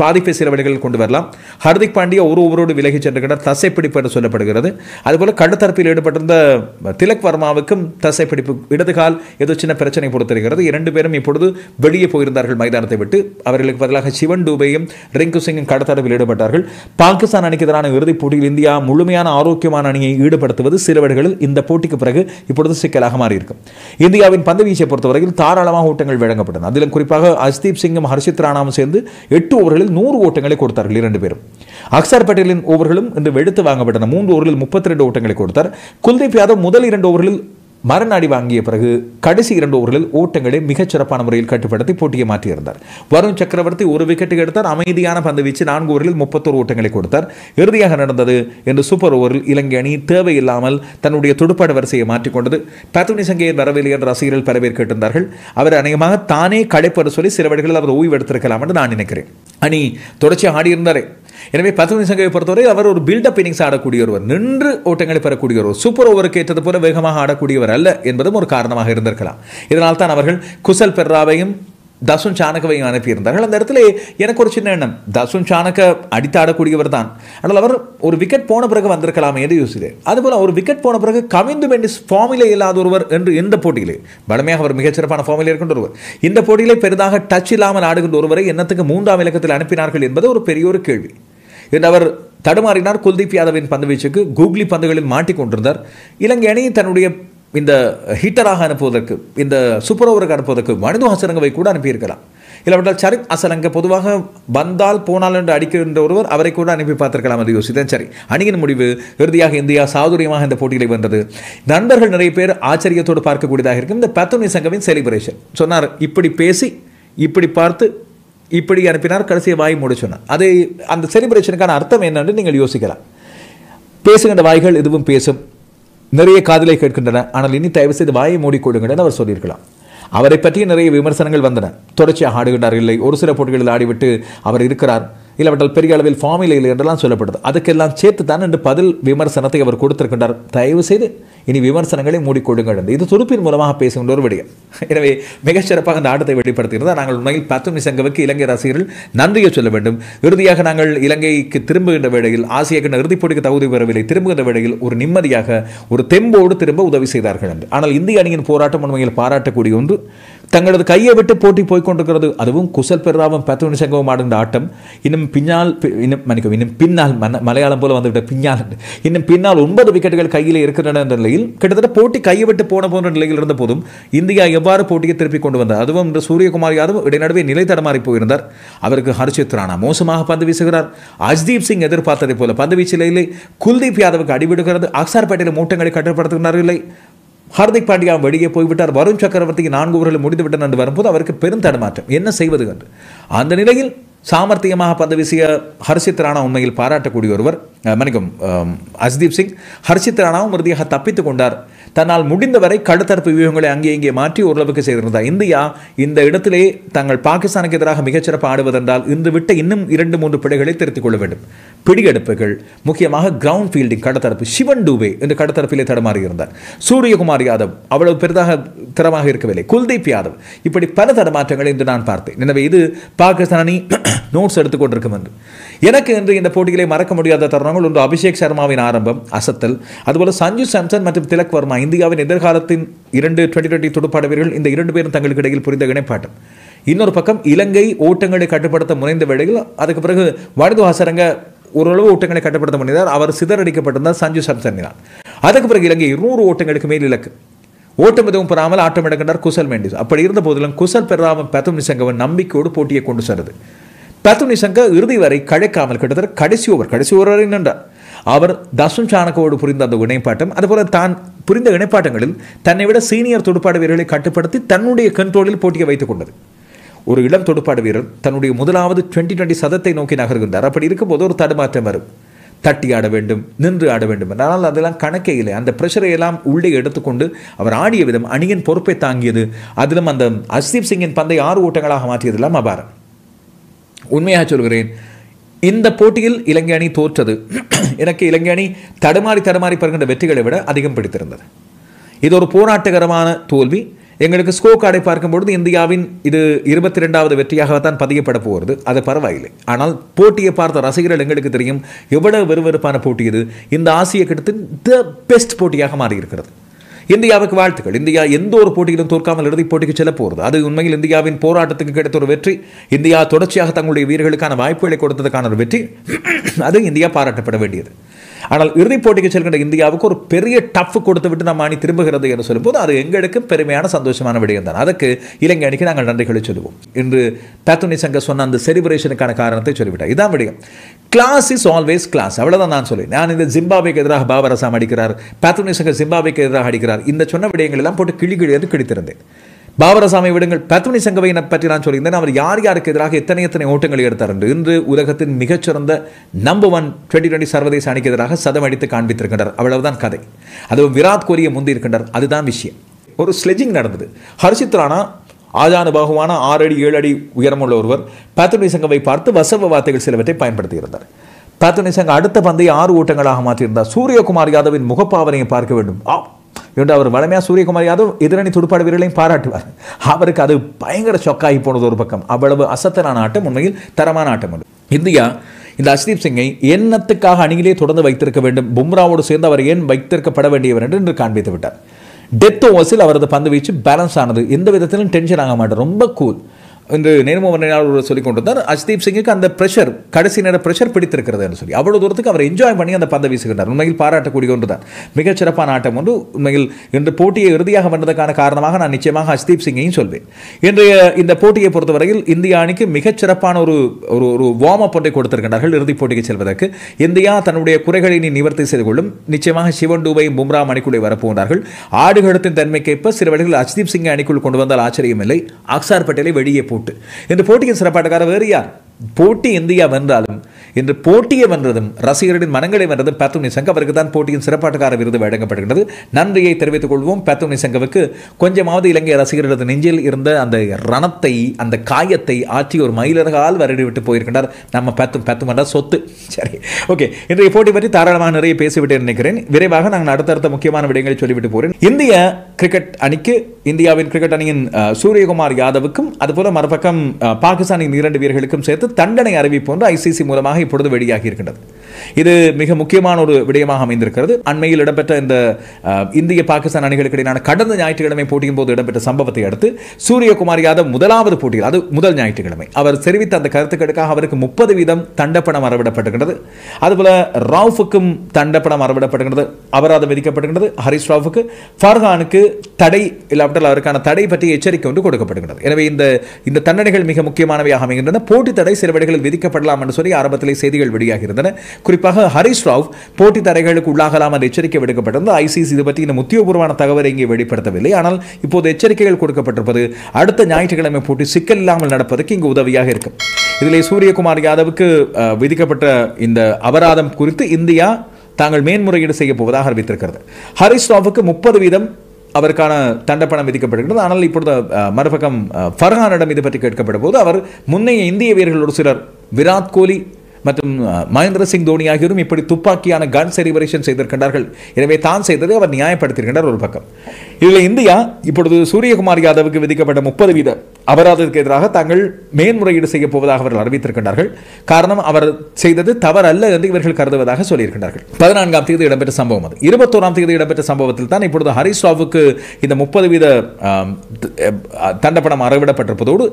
பாதிப்பை சில வழிகளில் கொண்டு வரலாம். ஹர்திக் பாண்டியா ஒரு ஓவரோடு விலகி சென்றுகிறார், தசைப்பிடிப்பு என்று சொல்லப்படுகிறது. அதுபோல கடத்தரப்பில் ஈடுபட்டிருந்த திலக் வர்மாவுக்கும் தசைப்பிடிப்பு, இடது கால் ஏதோ சின்ன பிரச்சனை கொடுத்திருக்கிறது. 2 பேரும் இப்பொழுது வெளியே போயிருந்தார்கள் மைதானத்தை விட்டு. அவர்களுக்கு பதிலாக சிவன் டூபேயும் ரிங்கு சிங்கும் கடத்தரப்பில் ஈடுபட்டார்கள். பாகிஸ்தான் அணிக்கு எதிரான இறுதிப் போட்டியில் இந்தியா முழுமையான ஆரோக்கியமான அணியை ஈடுபடுத்துவது சில வேளைகளில் இந்த போட்டிக்கு பிறகு இப்பொழுது சிக்கலாக மாறியிருக்கும். இந்தியாவின் பந்து வீச்சை பொறுத்தவரையில் தாராளமாக ஓட்டங்கள் வழங்கப்பட்டன. அதிலும் குறிப்பாக அஸ்தீப் சிங்கும் ஹர்ஷித் ராணாவும் சேர்ந்து 8 ஓவர்களில் 100 ஓட்டங்களை கொடுத்தார்கள் 2 பேரும். அக்சர் பட்டேலின் ஓவர்களும் இன்று வெடுத்து வாங்கப்பட்டன. 3 ஓவர்களில் 32 ஓட்டங்களை கொடுத்தார். குல்தீப் யாதவ் முதல் 2 ஓவர்களில் மரநாடி வாங்கிய பிறகு கடைசி 2 ஓவர்களில் ஓட்டங்களை மிகச் சிறப்பான முறையில் கட்டுப்படுத்தி போட்டியை மாற்றியிருந்தார். வருண் சக்கரவர்த்தி ஒரு விக்கெட் எடுத்தார். அமைதியான பந்து வீச்சு 4 ஓவர்களில் 31 ஓட்டங்களை கொடுத்தார். இறுதியாக நடந்தது என்று சூப்பர் ஓவரில் இலங்கை அணி தேவையில்லாமல் தன்னுடைய துடுப்பாடு வரிசையை மாற்றிக்கொண்டது. பத்தும் நிசங்கையர் வரவில்லை என்ற ரசிகர்கள் பல பேர் கேட்டிருந்தார்கள். அவர் அநேகமாக தானே களைப்பெற சொல்லி சில வேளைகளில் அவர் ஓய்வு எடுத்திருக்கலாம் என்று நான் நினைக்கிறேன். அணி தொடர்ச்சியாக ஆடியிருந்தாரே. எனவே பத்தும் நிசங்கையை பொறுத்தவரை அவர் ஒரு பில்டப் இன்னிங்ஸ் ஆடக்கூடிய ஒருவர், நின்று ஓட்டங்களை பெறக்கூடிய ஒருவர், சூப்பர் ஓவருக்கு ஏற்றது போல வேகமாக ஆடக்கூடியவர் அல்ல என்பதும் ஒரு காரணமாக இருந்திருக்கலாம். இதனால் தான் அவர்கள் குசல் பெர்ராவையும் தசுன் சானக்கவையும் அனுப்பியிருந்தார்கள். அந்த இடத்துல எனக்கு ஒரு சின்ன எண்ணம், தசுன் சானக்க அடித்து ஆடக்கூடியவர் தான், ஆனால் அவர் ஒரு விக்கெட் போன பிறகு வந்திருக்கலாமே என்று யோசித்தேன். அதுபோல ஒரு விக்கெட் போன பிறகு கமிந்து மெண்டிஸ் ஃபார்மிலே இல்லாத ஒருவர் என்று எந்த போட்டியிலே, வலிமையாக அவர் மிகச்சிறப்பான ஃபார்மில் இருக்கின்ற ஒருவர், இந்த போட்டியிலே பெரிதாக டச் இல்லாமல் ஆடுகின்ற ஒருவரை என்னத்துக்கு 3ஆம் இலக்கத்தில் அனுப்பினார்கள் என்பது ஒரு பெரிய ஒரு கேள்வி. என்று அவர் தடுமாறினார். குல்தீப் யாதவின் பந்து வீச்சுக்கு கூகுளி பந்துகளில் மாட்டிக்கொண்டிருந்தார். இலங்கை அணி தன்னுடைய இந்த ஹீட்டராக அனுப்புவதற்கு, இந்த சூப்பர் ஓவருக்கு அனுப்புவதற்கு மனிது ஹசரங்கவை கூட அனுப்பியிருக்கலாம். இல்லாவிட்டால் சரித் அசலங்க பொதுவாக வந்தால் போனால் என்று அடிக்கின்ற ஒருவர், அவரை கூட அனுப்பி பார்த்திருக்கலாம் என்று யோசித்தேன். சரி, அணியின் முடிவு இறுதியாக இந்தியா சாதுரியமாக இந்த போட்டியிலே வென்றது. நண்பர்கள் நிறைய பேர் ஆச்சரியத்தோடு பார்க்கக்கூடியதாக இருக்கும் இந்த பத்தும் நிசங்கவின் செலிப்ரேஷன். சொன்னார், இப்படி பேசி இப்படி பார்த்து இப்படி அனுப்பினார், கடைசியை வாய் மூடி சொன்னார். அதை அந்த செலிப்ரேஷனுக்கான அர்த்தம் என்னென்று நீங்கள் யோசிக்கலாம். பேசுகின்ற வாய்கள் எதுவும் பேசும், நிறைய காதலை கேட்கின்றன, ஆனால் இனி தயவு செய்து வாயை மூடிக்கொள்ளுங்கள் அவர் சொல்லியிருக்கலாம். அவரை பற்றி நிறைய விமர்சனங்கள் வந்தன. தொடர்ச்சியாக ஆடுகின்றார் இல்லை, ஒரு சில போட்டிகளில் ஆடிவிட்டு அவர் இருக்கிறார், இல்லாவிட்டால் பெரிய அளவில் ஃபார்மில் இல்லை என்றெல்லாம் சொல்லப்படுது. அதுக்கெல்லாம் சேர்த்து தான் என்று பதில் விமர்சனத்தை அவர் கொடுத்திருக்கின்றார். தயவு செய்து இனி விமர்சனங்களை மூடிக்கொள்ளுங்கள் என்று இது துடுப்பின் மூலமாக பேசுகின்ற ஒரு விடயம். எனவே மிகச்சிறப்பாக அந்த ஆட்டத்தை வெளிப்படுத்துகிறது. நாங்கள் உண்மையில் பத்தும் நிசங்கவுக்கு இலங்கை ரசிகர்கள் நன்றியை சொல்ல வேண்டும். இறுதியாக நாங்கள் இலங்கைக்கு திரும்புகின்ற வேளையில், ஆசிய கிண்ண இறுதிப் போட்டிக்கு தகுதி பெறவில்லை, திரும்புகின்ற வேளையில் ஒரு நிம்மதியாக ஒரு தெம்போடு திரும்ப உதவி செய்தார்கள் என்று. ஆனால் இந்திய அணியின் போராட்டம் உண்மையில் பாராட்டக்கூடிய ஒன்று. தங்களது கையை விட்டு போட்டி போய்கொண்டிருக்கிறது. அதுவும் குசல் பெர்ராவும் பத்தும் நிசங்கவும் ஆடுகின்ற ஆட்டம் இன்னும் பின்னால் மலையாளம் போல வந்துவிட்ட இன்னும் பின்னால் 9 விக்கெட்டுகள் கையில் இருக்கின்றன என்ற நிலையில் கிட்டத்தட்ட போட்டி கையை விட்டு போன போன்ற நிலையில் இருந்த போதும் இந்தியா எவ்வாறு போட்டியை திருப்பிக் கொண்டு வந்தார். அதுவும் இன்று சூரியகுமார் யாதவ் இடைநடுவே நிலை தடமாறி போயிருந்தார். அவருக்கு ஹர்ஷித் ராணா மோசமாக பந்து வீசுகிறார். அஜ்தீப் சிங் எதிர்பார்த்ததை போல பந்து வீச்சில் இல்லை. குல்தீப் யாதவுக்கு அடிவிடுகிறது. அக்சர் பட்டேல் மூட்டங்களை கட்டுப்படுத்துகிறார் இல்லை. ஹார்திக் பாண்டியா வெளியே போய்விட்டார். வருண் சக்கரவர்த்திக்கு 4 ஓவர்கள் முடிந்துவிட்டன என்று வரும்போது அவருக்கு பெரும் தடுமாற்றம், என்ன செய்வது என்று. அந்த நிலையில் சாமர்த்தியமாக பந்து வீசிய ஹர்ஷித் ராணா உண்மையில் பாராட்டக்கூடிய ஒருவர். மன்னிக்கும், அஸ்தீப் சிங். ஹர்ஷித் ராணாவும் உறுதியாக தப்பித்துக் கொண்டார். தன்னால் முடிந்தவரை கடுத்தரப்பு வியூகங்களை அங்கே இங்கே மாற்றி ஓரளவுக்கு செய்திருந்தார். இந்தியா இந்த இடத்திலே தங்கள் பாகிஸ்தானுக்கு எதிராக மிகச்சிறப்பு ஆடுவதென்றால் இன்று விட்ட இன்னும் 2-3 பிழைகளை திருத்திக் கொள்ள வேண்டும். பிடியெடுப்புகள், முக்கியமாக கிரவுண்ட் ஃபீல்டிங், கடத்தரப்பு. சிவன் டூபே என்று கடத்தரப்பிலே தடமாறியிருந்தார். சூரியகுமார் யாதவ் அவ்வளவு பெரிதாக திறமாக இருக்கவில்லை. குல்தீப் யாதவ், இப்படி பல தடமாற்றங்களை இன்று நான் பார்த்தேன். எனவே இது பாகிஸ்தான் அணி நோட்ஸ் எடுத்துக்கொண்டிருக்கும் என்று எனக்கு இன்று இந்த போட்டிகளை மறக்க முடியாத தருணங்கள் ஒன்று. அபிஷேக் சர்மாவின் ஆரம்பம் அசத்தல், அதுபோல சஞ்சு சாம்சன் மற்றும் திலக் வர்மா, இந்தியாவின் எதிர்காலத்தின் 2 2020 துடுப்பாட்ட வீரர்கள். இந்த 2 பேரும் தங்களுக்கு இடையில் புரிந்த இணைப்பாட்டம். இன்னொரு பக்கம் இலங்கை ஓட்டங்களை கட்டுப்படுத்த முனைந்த வேளையில் அதுக்கு பிறகு வனிது ஹசரங்க ஓரளவு ஓட்டங்களை கட்டுப்படுத்த முனைந்தார். அவர் சிதறடிக்கப்பட்டிருந்தார் சஞ்சு சாம்சனினால். அதுக்கு பிறகு இலங்கை 200 ஓட்டங்களுக்கு மேல் இலக்கு. ஓட்டம் எதுவும் பெறாமல் ஆட்டம் எடுக்கின்றார் குசல் மெண்டிஸ். அப்படி இருந்த போதிலும் குசல் பெறாமல் பெத்தும் நிசங்கவன் நம்பிக்கையோடு போட்டியை கொண்டு சென்றது. பெத்தும் நிசங்க இறுதி வரை கழைக்காமல் கிட்டத்தட்ட கடைசி ஓவர் வரை நின்றார். அவர் தசுன் சாணக்கோடு புரிந்த அந்த இணைப்பாட்டம், அதுபோல தான் புரிந்த இணைப்பாட்டங்களில் தன்னை விட சீனியர் துடுப்பாடு வீரர்களை கட்டுப்படுத்தி தன்னுடைய கண்ட்ரோலில் போட்டியை வைத்துக் கொண்டது. ஒரு இளம் துடுப்பாடு வீரர் தன்னுடைய முதலாவது 2020 சதத்தை நோக்கி நகர்கின்றார். அப்படி இருக்கும்போது ஒரு தடுமாற்றம் வரும். தட்டி ஆட வேண்டும், நின்று ஆட வேண்டும். ஆனால் அதெல்லாம் கணக்கே இல்லை. அந்த பிரஷரை எல்லாம் உள்ளே எடுத்துக்கொண்டு அவர் ஆடிய விதம், அணியின் பொறுப்பை தாங்கியது, அதிலும் அந்த அஸ்தீப் சிங்கின் பந்தை 6 ஓட்டங்களாக மாற்றியதெல்லாம் அபாரம். உண்மையாக சொல்கிறேன், இந்த போட்டியில் இலங்கை அணி தோற்றது எனக்கு இலங்கை அணி தடுமாறி பெறுகின்ற வெற்றிகளை விட அதிகம் பிடித்திருந்தது. இது ஒரு போராட்டகரமான தோல்வி. எங்களுக்கு ஸ்கோர் கார்டை பார்க்கும்பொழுது இந்தியாவின் இது 22வது வெற்றியாகத்தான் பதியப்பட போகிறது. அது பரவாயில்லை. ஆனால் போட்டியை பார்த்த ரசிகர்கள் எங்களுக்கு தெரியும் எவ்வளவு விறுவிறுப்பான போட்டி இது. இந்த ஆசிய கிட்டத்தின் த பெஸ்ட் போட்டியாக மாறியிருக்கிறது. இந்தியாவுக்கு வாழ்த்துக்கள். இந்தியா எந்த ஒரு போட்டியிலும் தோற்காமல் இறுதிப் போட்டிக்கு செல்ல போகிறது. அது உண்மையில் இந்தியாவின் போராட்டத்துக்கு கிடைத்த ஒரு வெற்றி. இந்தியா தொடர்ச்சியாக தங்களுடைய வீரர்களுக்கான வாய்ப்புகளை கொடுத்ததுக்கான ஒரு வெற்றி. அது இந்தியா பாராட்டப்பட வேண்டியது. ஆனால் இறுதிப் போட்டிக்கு செல்கின்ற இந்தியாவுக்கு ஒரு பெரிய டஃப் கொடுத்து விட்டு நம்ம அணி திரும்புகிறது என்று சொல்லும்போது அது எங்களுக்கு பெருமையான சந்தோஷமான விடயம் தான். அதுக்கு இலங்கை அணிக்கு நாங்கள் நன்றிகளை சொல்லுவோம். இன்று பெத்தும் நிசங்க சொன்ன அந்த செலிப்ரேஷனுக்கான காரணத்தை சொல்லிவிட்டார். இதான் விடயம். Class is always class. அவ்வளவுதான் நான் சொல்லேன். நான் இந்த ஜிம்பாப்வேக்கு எதிராக பாபர் அசாம் அடிக்கிறார், பெத்தும் நிசங்க ஜிம்பாப்வேக்கு எதிராக அடிக்கிறார், இந்த சொன்ன விடயங்கள் எல்லாம் போட்டு கிளி என்று கிழித்திருந்தேன். பாபர் அசாமை விடுங்கள், பெத்தும் நிசங்கவை பற்றி நான் சொல்லியிருந்தேன். அவர் யார் யாருக்கு எதிராக எத்தனை ஓட்டங்களை எடுத்தார் என்று. இன்று உலகத்தின் மிகச்சிறந்த நம்பர் 1 2020 சர்வதேச அணிக்கு எதிராக சதம் அடித்து காண்பித்திருக்கின்றார். அவ்வளவுதான் கதை. அதுவும் விராட் கோலியை முந்தி இருக்கின்றார். அதுதான் விஷயம். ஒரு ஸ்லெஜிங் நடந்தது. ஹர்ஷித் ராணா ஆஜானுபாகுவான 6 அடி 7 அடி உயரமுள்ள ஒருவர் பெத்தும் நிசங்கவை பார்த்து வசவ வார்த்தைகள் சிலவற்றை பயன்படுத்தியிருந்தார். பெத்தும் நிசங்க அடுத்த பந்தை 6 ஓட்டங்களாக மாற்றியிருந்தார். சூரியகுமார் யாதவின் முகப்பாவனையை பார்க்க வேண்டும் என்று அவர் வளமையாக சூரியகுமார் யாதவ் எதிரணி துடுப்பாடு வீரர்களையும் பாராட்டுவார். அவருக்கு அது பயங்கர ஷொக்காகி போனது ஒரு பக்கம். அவ்வளவு அசத்தலான ஆட்டம், உண்மையில் தரமான ஆட்டம். இந்தியா இந்த அஸ்தீப் சிங்கை எண்ணத்துக்காக அணியிலே தொடர்ந்து வைத்திருக்க வேண்டும், பும்ராவோடு சேர்ந்து அவர் ஏன் வைத்திருக்கப்பட வேண்டியவர் என்று காண்பித்து விட்டார். டெத் ஓவர்ஸில் அவரது பந்து வீச்சு பேலன்ஸ் ஆனது. எந்த விதத்திலும் டென்ஷன் ஆக மாட்டார், ரொம்ப கூல் என்று நேர்மோவனால் சொல்லிக் கொண்டிருந்தார். அஸ்தீப் சிங்குக்கு அந்த பிரஷர், கடைசி நேர பிரஷர் பிடித்திருக்கிறது என்று சொல்லி அவ்வளவு தூரத்துக்கு அவர் என்ஜாய் பண்ணி அந்த பந்தை வீசுகின்றார். உண்மையில் பாராட்டக்கூடிய ஒன்று தான். மிகச்சிறப்பான ஆட்டம் ஒன்று. உண்மையில் இன்று போட்டியை இறுதியாக வந்ததற்கான காரணமாக நான் நிச்சயமாக அஸ்தீப் சிங்கையும் சொல்வேன். இன்றைய இந்த போட்டியை பொறுத்தவரையில் இந்திய அணிக்கு மிகச்சிறப்பான ஒரு வார்ம் அப் ஒன்றை கொடுத்திருக்கின்றார்கள் இறுதிப் போட்டிக்கு செல்வதற்கு. இந்தியா தன்னுடைய குறைகளை நிவர்த்தி செய்து கொள்ளும். நிச்சயமாக சிவன் டூபை பும்ரா அணிக்குள்ளே வரப்போகிறார்கள். ஆடுகளத்தின் தன்மைக்கேற்ப சில வேளைகளில் அஸ்தீப் சிங்கை அணிக்குள் கொண்டு வந்தால் ஆச்சரியமில்லை. அக்சார் பட்டேலை வெளியே போட்டு இந்த போட்டியின் சிறப்பாட்டக்காரர் வேறு யார்? போட்டி இந்தியா வென்றாலும் இன்று போட்டியை வென்றதும் ரசிகர்களின் மனங்களை வென்றதும் பெத்தும் நிசங்க. அவருக்கு தான் போட்டியின் சிறப்பாட்டக்கார விருது வழங்கப்படுகிறது. நன்றியை தெரிவித்துக் கொள்வோம் பெத்தும் நிசங்கவுக்கு. கொஞ்சமாவது இலங்கை ரசிகர்களது நெஞ்சில் இருந்த அந்த ரணத்தை, அந்த காயத்தை ஆற்றி ஒரு மயிலர்கள் வருடி விட்டு போயிருக்கின்றார் நம்ம பெத்தும் என்ற சொத்து. சரி, ஓகே. இன்றைய போட்டி பற்றி தாராளமாக நிறைய பேசிவிட்டேன் நினைக்கிறேன். விரைவாக நாங்கள் அடுத்தடுத்த முக்கியமான விடயங்களை சொல்லிவிட்டு போகிறேன். இந்திய கிரிக்கெட் அணிக்கு, இந்தியாவின் கிரிக்கெட் அணியின் சூரியகுமார் யாதவுக்கும் அதுபோல மறுபக்கம் பாகிஸ்தானின் 2 வீரர்களுக்கும் சேர்த்து தண்டனை அறிவிப்பு ஒன்று ஐசிசி மூலமாக இப்பொழுது வெளியாகி இருக்கின்றது. இது மிக முக்கியமான ஒரு விடயமாக அமைந்திருக்கிறது. அண்மையில் இடம்பெற்ற இந்த இந்திய பாகிஸ்தான் அணிகளுக்கு இடையிலான கடந்த ஞாயிற்றுக்கிழமை போட்டியின் போது இடம்பெற்ற சம்பவத்தை அடுத்து சூரியகுமார் யாதவ் முதலாவது போட்டியில், அது முதல் ஞாயிற்றுக்கிழமை, அவர் தெரிவித்த அந்த கருத்துக்களுக்காக அவருக்கு 30% தண்டப்பணம் அறவிடப்பட்டிருக்கிறது. அதுபோல ராவுக்கும் தண்டப்பணம் அறவிடப்பட்டிருக்கிறது, அபராதம் விதிக்கப்படுகிறது. ஹரிஸ் ராவுக்கு, ஃபர்ஹானுக்கு தடை இல்லாவிட்டால் அவருக்கான தடை பற்றி எச்சரிக்கை ஒன்று கொடுக்கப்படுகிறது. எனவே இந்த தண்டனைகள் மிக முக்கியமானவையாக அமைகின்றன. போட்டி தடை சில வேளைகளில் விதிக்கப்படலாம் என்று சொல்லி ஆரம்பத்திலே செய்திகள் வெளியாகியிருந்தன. குறிப்பாக ஹரிஷ் ராவ் போட்டி தடைகளுக்கு உள்ளாகலாம் என்ற எச்சரிக்கை விடுக்கப்பட்டிருந்தது. ஐசிசி இது பற்றி இன்னும் உத்தியோகபூர்வமான தகவலை இங்கே வெளிப்படுத்தவில்லை. ஆனால் இப்போது எச்சரிக்கைகள் கொடுக்கப்பட்டிருப்பது அடுத்த ஞாயிற்றுக்கிழமை போட்டி சிக்கல் இல்லாமல் நடப்பதற்கு இங்கு உதவியாக இருக்கும். இதிலே சூரியகுமார் யாதவுக்கு விதிக்கப்பட்ட இந்த அபராதம் குறித்து இந்தியா தாங்கள் மேன்முறையீடு செய்ய போவதாக அறிவித்திருக்கிறது. ஹரிஷ் ராவுக்கு 30% அவருக்கான தண்டப்பணம் விதிக்கப்படுகிறது. ஆனால் இப்பொழுது மறுபக்கம் ஃபர்ஹானிடம் இது பற்றி கேட்கப்படும் போது அவர் முன்னைய இந்திய வீரர்கள் ஒரு சிலர் விராட் கோலி மற்றும் மகேந்திர சிங் தோனி ஆகியோரும் இப்படி துப்பாக்கியான கன் செலிபிரேஷன் செய்திருக்கின்றார்கள். எனவே தான் செய்ததை அவர் நியாயப்படுத்தியிருக்கின்றார் ஒரு பக்கம். இதில் இந்தியா இப்பொழுது சூரியகுமார் யாதவுக்கு விதிக்கப்பட்ட 30% அபராதத்துக்கு எதிராக தாங்கள் மேன்முறையீடு செய்ய போவதாக அவர்கள் அறிவித்திருக்கின்றார்கள். காரணம் அவர் செய்தது தவறல்ல என்று இவர்கள் கருதுவதாக சொல்லியிருக்கிறார்கள். 14ஆம் தேதி இடம்பெற்ற சம்பவம் அது. 21ஆம் தேதி இடம்பெற்ற சம்பவத்தில் தான் இப்பொழுது ஹரிஷ் ராவுக்கு இந்த 30% தண்டப்பணம் அறவிடப்பட்டிருப்பதோடு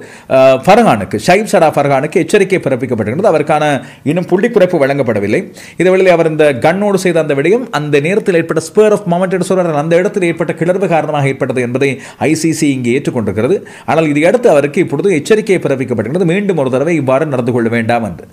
ஃபர்ஹானுக்கு ஷைப் சரா ஃபர்ஹானுக்கு எச்சரிக்கை பிறப்பிக்கப்பட்டிருக்கிறது. அவருக்கான இன்னும் புள்ளி குறைப்பு வழங்கப்படவில்லை. இதேவேளை அவர் இந்த கண்ணோடு செய்த அந்த விடயம் அந்த நேரத்தில் ஏற்பட்ட ஸ்பேர் ஆஃப் மொமெண்ட் என்று சொல்றார், அந்த இடத்தில் ஏற்பட்ட கிளர்வு காரணமாக ஏற்பட்டது என்பதை ஐசிசி இங்கே ஏற்றுக்கொண்டிருக்கிறது. ஆனால் இதை அடுத்து அவருக்கு இப்பொழுது எச்சரிக்கை பிறப்பிக்கப்பட்டிருக்கிறது, மீண்டும் ஒரு தடவை இவ்வாறு நடந்து கொள்ள வேண்டாம் என்று.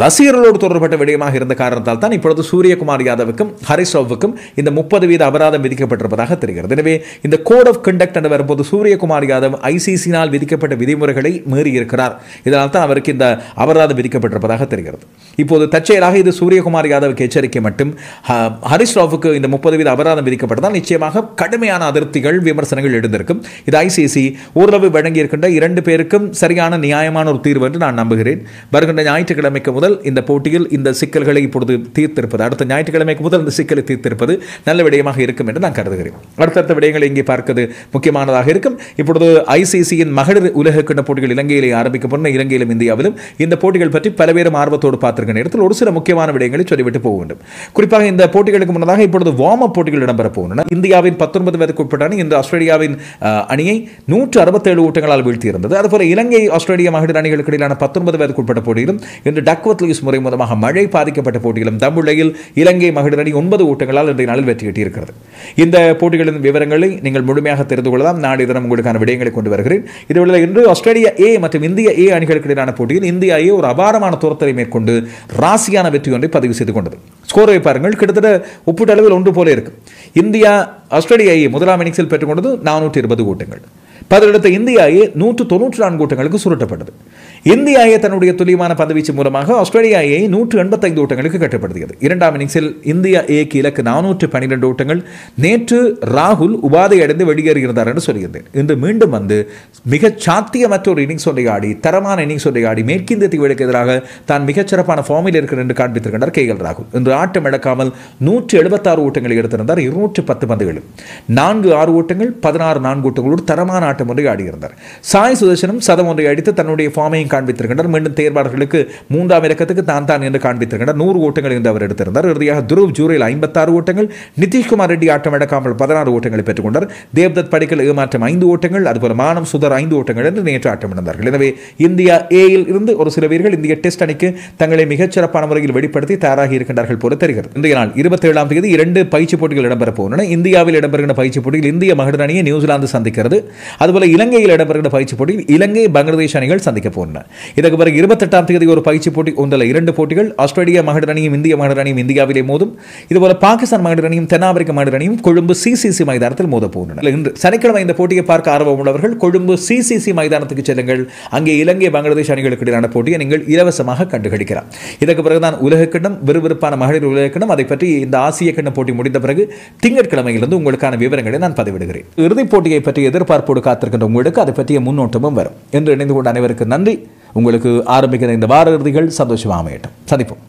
ரசிகர்களோடு தொடர்பட்ட விடயமாக இருந்த காரணத்தால் தான் இப்பொழுது சூரியகுமார் யாதவுக்கும் ஹரிஷ் ராவுக்கும் இந்த 30% அபராதம் விதிக்கப்பட்டிருப்பதாக தெரிகிறது. எனவே இந்த கோட் ஆஃப் கண்டக்ட் என்று வரும்போது சூரியகுமார் யாதவ் ஐசிசியினால் விதிக்கப்பட்ட விதிமுறைகளை மீறி இருக்கிறார். இதனால் தான் அவருக்கு இந்த அபராதம் விதிக்கப்பட்டிருப்பதாக தெரிகிறது. இப்போது தற்செயலாக இது சூரியகுமார் யாதவுக்கு எச்சரிக்கை மட்டும். ஹரிஷ் ராவுக்கு இந்த 30% அபராதம் விதிக்கப்பட்டதால் நிச்சயமாக கடுமையான அதிருப்திகள் விமர்சனங்கள் எழுந்திருக்கும். இது ஐசிசி ஓரளவு வழங்கி இருக்கின்ற 2 பேருக்கும் சரியான நியாயமான ஒரு தீர்வு என்று நான் நம்புகிறேன். வருகின்ற ஞாயிற்றுக்கிழமைக்கு முதல் இந்த போட்டியில் இந்த சிக்கல்களை இப்பொழுது தீர்த்திருப்பது, அடுத்த ஞாயிற்றுக்கிழமைக்கு முதல் இந்த சிக்கலை தீர்த்திருப்பது நல்ல விடயமாக இருக்கும் என்று நான் கருதுகிறேன். அடுத்தடுத்த விடயங்களை இங்கே பார்ப்பது முக்கியமானதாக இருக்கும். இப்பொழுது ஐசிசியின் மகளிர் உலகக்கிண்ண போட்டிகள் இலங்கையிலே ஆரம்பிக்கப்படும். இலங்கையிலும் இந்தியாவிலும் இந்த போட்டிகள் பற்றி பல பேரும் ஆர்வத்தோடு பார்த்திருக்கிற நேரத்தில் ஒரு சில முக்கியமான விடயங்களை சொல்லிவிட்டு போக வேண்டும். குறிப்பாக இந்த போட்டிகளுக்கு முன்னதாக இப்பொழுது வார்ம் அப் போட்டிகள் இடம்பெற போகின்றன. இந்தியாவின் 19 வயதுக்கு உட்பட்ட அணி இன்று ஆஸ்திரேலியாவின் அணியை 167 ஓட்டங்களால் வீழ்த்தியிருந்தது. அதுபோல இலங்கை ஆஸ்திரேலியா மகளிர் அணிகளுக்கு இடையிலான 19 வயதுக்கு உட்பட்ட போட்டியிலும் இன்று டக்வர்த் லூயிஸ் முறை மூலமாக மழை பாதிக்கப்பட்ட போட்டியிலும் தம்புள்ளையில் இலங்கை மகளிர் அணி 9 ஓட்டங்களால் இன்றைய நாளில் வெற்றி கிட்டியிருக்கிறது. இந்த போட்டிகளின் விவரங்களை நீங்கள் முழுமையாக தெரிந்து கொள்ளலாம். நாளைய தினம் உங்களுக்கான விடயங்களை கொண்டு வருகிறேன். இதுவரை இன்று ஆஸ்திரேலியா ஏ மற்றும் இந்திய ஏ அணிகளுக்கு இடையிலான போட்டியில் இந்தியா ஏ ஒரு அபாரமான தோற்றத்தை மேற்கொண்டு ராசியான வெற்றி ஒன்றை பதிவு செய்து கொண்டது. ஸ்கோரை பாருங்கள், கிட்டத்தட்ட ஒப்பீட்டளவில் ஒன்று போல இருக்கு. இந்தியா ஆஸ்திரேலியா ஏ முதலாம் இன்னிங்ஸில் பெற்றுக்கொண்டது 420 ஓட்டங்கள். பதிலடுத்த இந்தியா ஏ 194 ஓட்டங்களுக்கு சுருட்டப்பட்டது. இந்தியா ஏ தன்னுடைய துல்லியமான பந்துவீச்சு மூலமாக ஆஸ்திரேலியா ஏ 185 ஓட்டங்களுக்கு கட்டுப்படுத்தியது. இரண்டாம் இன்னிங்ஸில் இந்தியா ஏக்கு இலக்கு 412 ஓட்டங்கள். நேற்று ராகுல் உபாதை அடைந்து வெளியேறியிருந்தார் என்று சொல்லியிருந்தேன். இன்று மீண்டும் வந்து மிகச் சாத்தியமற்ற ஒரு இன்னிங்ஸ் ஒன்றை ஆடி, தரமான இன்னிங்ஸ் ஒன்றை ஆடி மேற்கிந்திய தீவுகளுக்கு எதிராக தான் மிகச்சிறப்பான ஃபார்மில் இருக்கிறார் என்று காண்பித்திருக்கிறார் KL ராகுல். இன்று ஆட்டம் இழக்காமல் 176 ஓட்டங்களை எடுத்திருந்தார். 210 பந்துகளில் 4 ஓட்டங்கள், 16 4 ஓட்டங்களோடு தரமான ஆட்டம் ஒன்றை ஆடியிருந்தார். சாய் சுதர்சனும் சதம் ஒன்றை அடித்து தன்னுடைய ஃபார்மையும் காண்பித்திருக்கின்றார். மீண்டும் தேர்வாளர்களுக்கு 3ஆம் இலக்கத்துக்கு தான் என்று காண்பித்திருக்கின்றார். 100 ஓட்டங்கள் என்று அவர் எடுத்திருந்தார். இறுதியாக துருவ் ஜூரேல் 56 ஓட்டங்கள், நிதிஷ்குமார் ரெட்டி ஆட்டம் இழக்காமல் 16 ஓட்டங்களை பெற்றுக் கொண்டார். தேவ்தத் படிக்கல் ஏமாற்றம் 5 ஓட்டங்கள், அதுபோல மானம் சுதர் 5 ஓட்டங்கள் என்று நேற்று ஆட்டம் இழந்தார்கள். எனவே இந்தியா ஏயில் இருந்து ஒரு சில வீரர்கள் இந்திய டெஸ்ட் அணிக்கு தங்களை மிகச்சிறப்பான முறையில் வெளிப்படுத்தி தயாராகி இருக்கின்றார்கள் போல தெரிகிறது. இன்றைய நாள் 27ஆம் தேதி 2 பயிற்சி போட்டிகள் இடம்பெற போகின்றன. இந்தியாவில் இடம்பெறுகின்ற பயிற்சி போட்டியில் இந்திய மகளிர் அணியை நியூசிலாந்து சந்திக்கிறது. அதுபோல இலங்கையில் இடம்பெறுகின்ற பயிற்சி போட்டியில் இலங்கை பங்களாதேஷ் அணிகள் சந்திக்க போகின்றன. இதற்கு பிறகு 28ஆம் தேதி ஒரு பயிற்சி போட்டி, ஒன்றில் 2 போட்டிகள். ஆஸ்திரேலியா மகளிர் அணியும் இந்திய மகளிர் அணியும் இந்தியாவிலே மோதும். இதுபோல பாகிஸ்தான் மகளிர் அணியும் தென்னாப்பிரிக்க மகளிர் அணியும் கொழும்பு CCC மைதானத்தில் மோத போகின்றன. இன்று சனிக்கிழமை இந்த போட்டியை பார்க்க ஆர்வம் உள்ளவர்கள் கொழும்பு CCC மைதானத்துக்கு செல்லுங்கள். அங்கே இலங்கை பங்களாதேஷ் அணிகளுக்கு இடையிலான போட்டியை நீங்கள் இலவசமாக கண்டுகளிக்கலாம். இதற்கு பிறகுதான் உலகக்கிண்ணம், விறுவிறுப்பான மகளிர் உலகக்கிண்ணம். அதை பற்றி இந்த ஆசிய கிண்ண போட்டி முடிந்த பிறகு திங்கட்கிழமையிலிருந்து உங்களுக்கான விவரங்களை நான் பதிவிடுகிறேன். இறுதிப் போட்டியை பற்றி எதிர்பார்ப்போடு காத்திருக்கின்ற உங்களுக்கு அதை பற்றிய முன்னோட்டமும் வரும் என்று இணைந்து கொண்ட அனைவருக்கு நன்றி. உங்களுக்கு ஆரம்பிக்கிற இந்த வார இறுதிகள் சந்தோஷமாக அமையட்டும். சந்திப்போம்.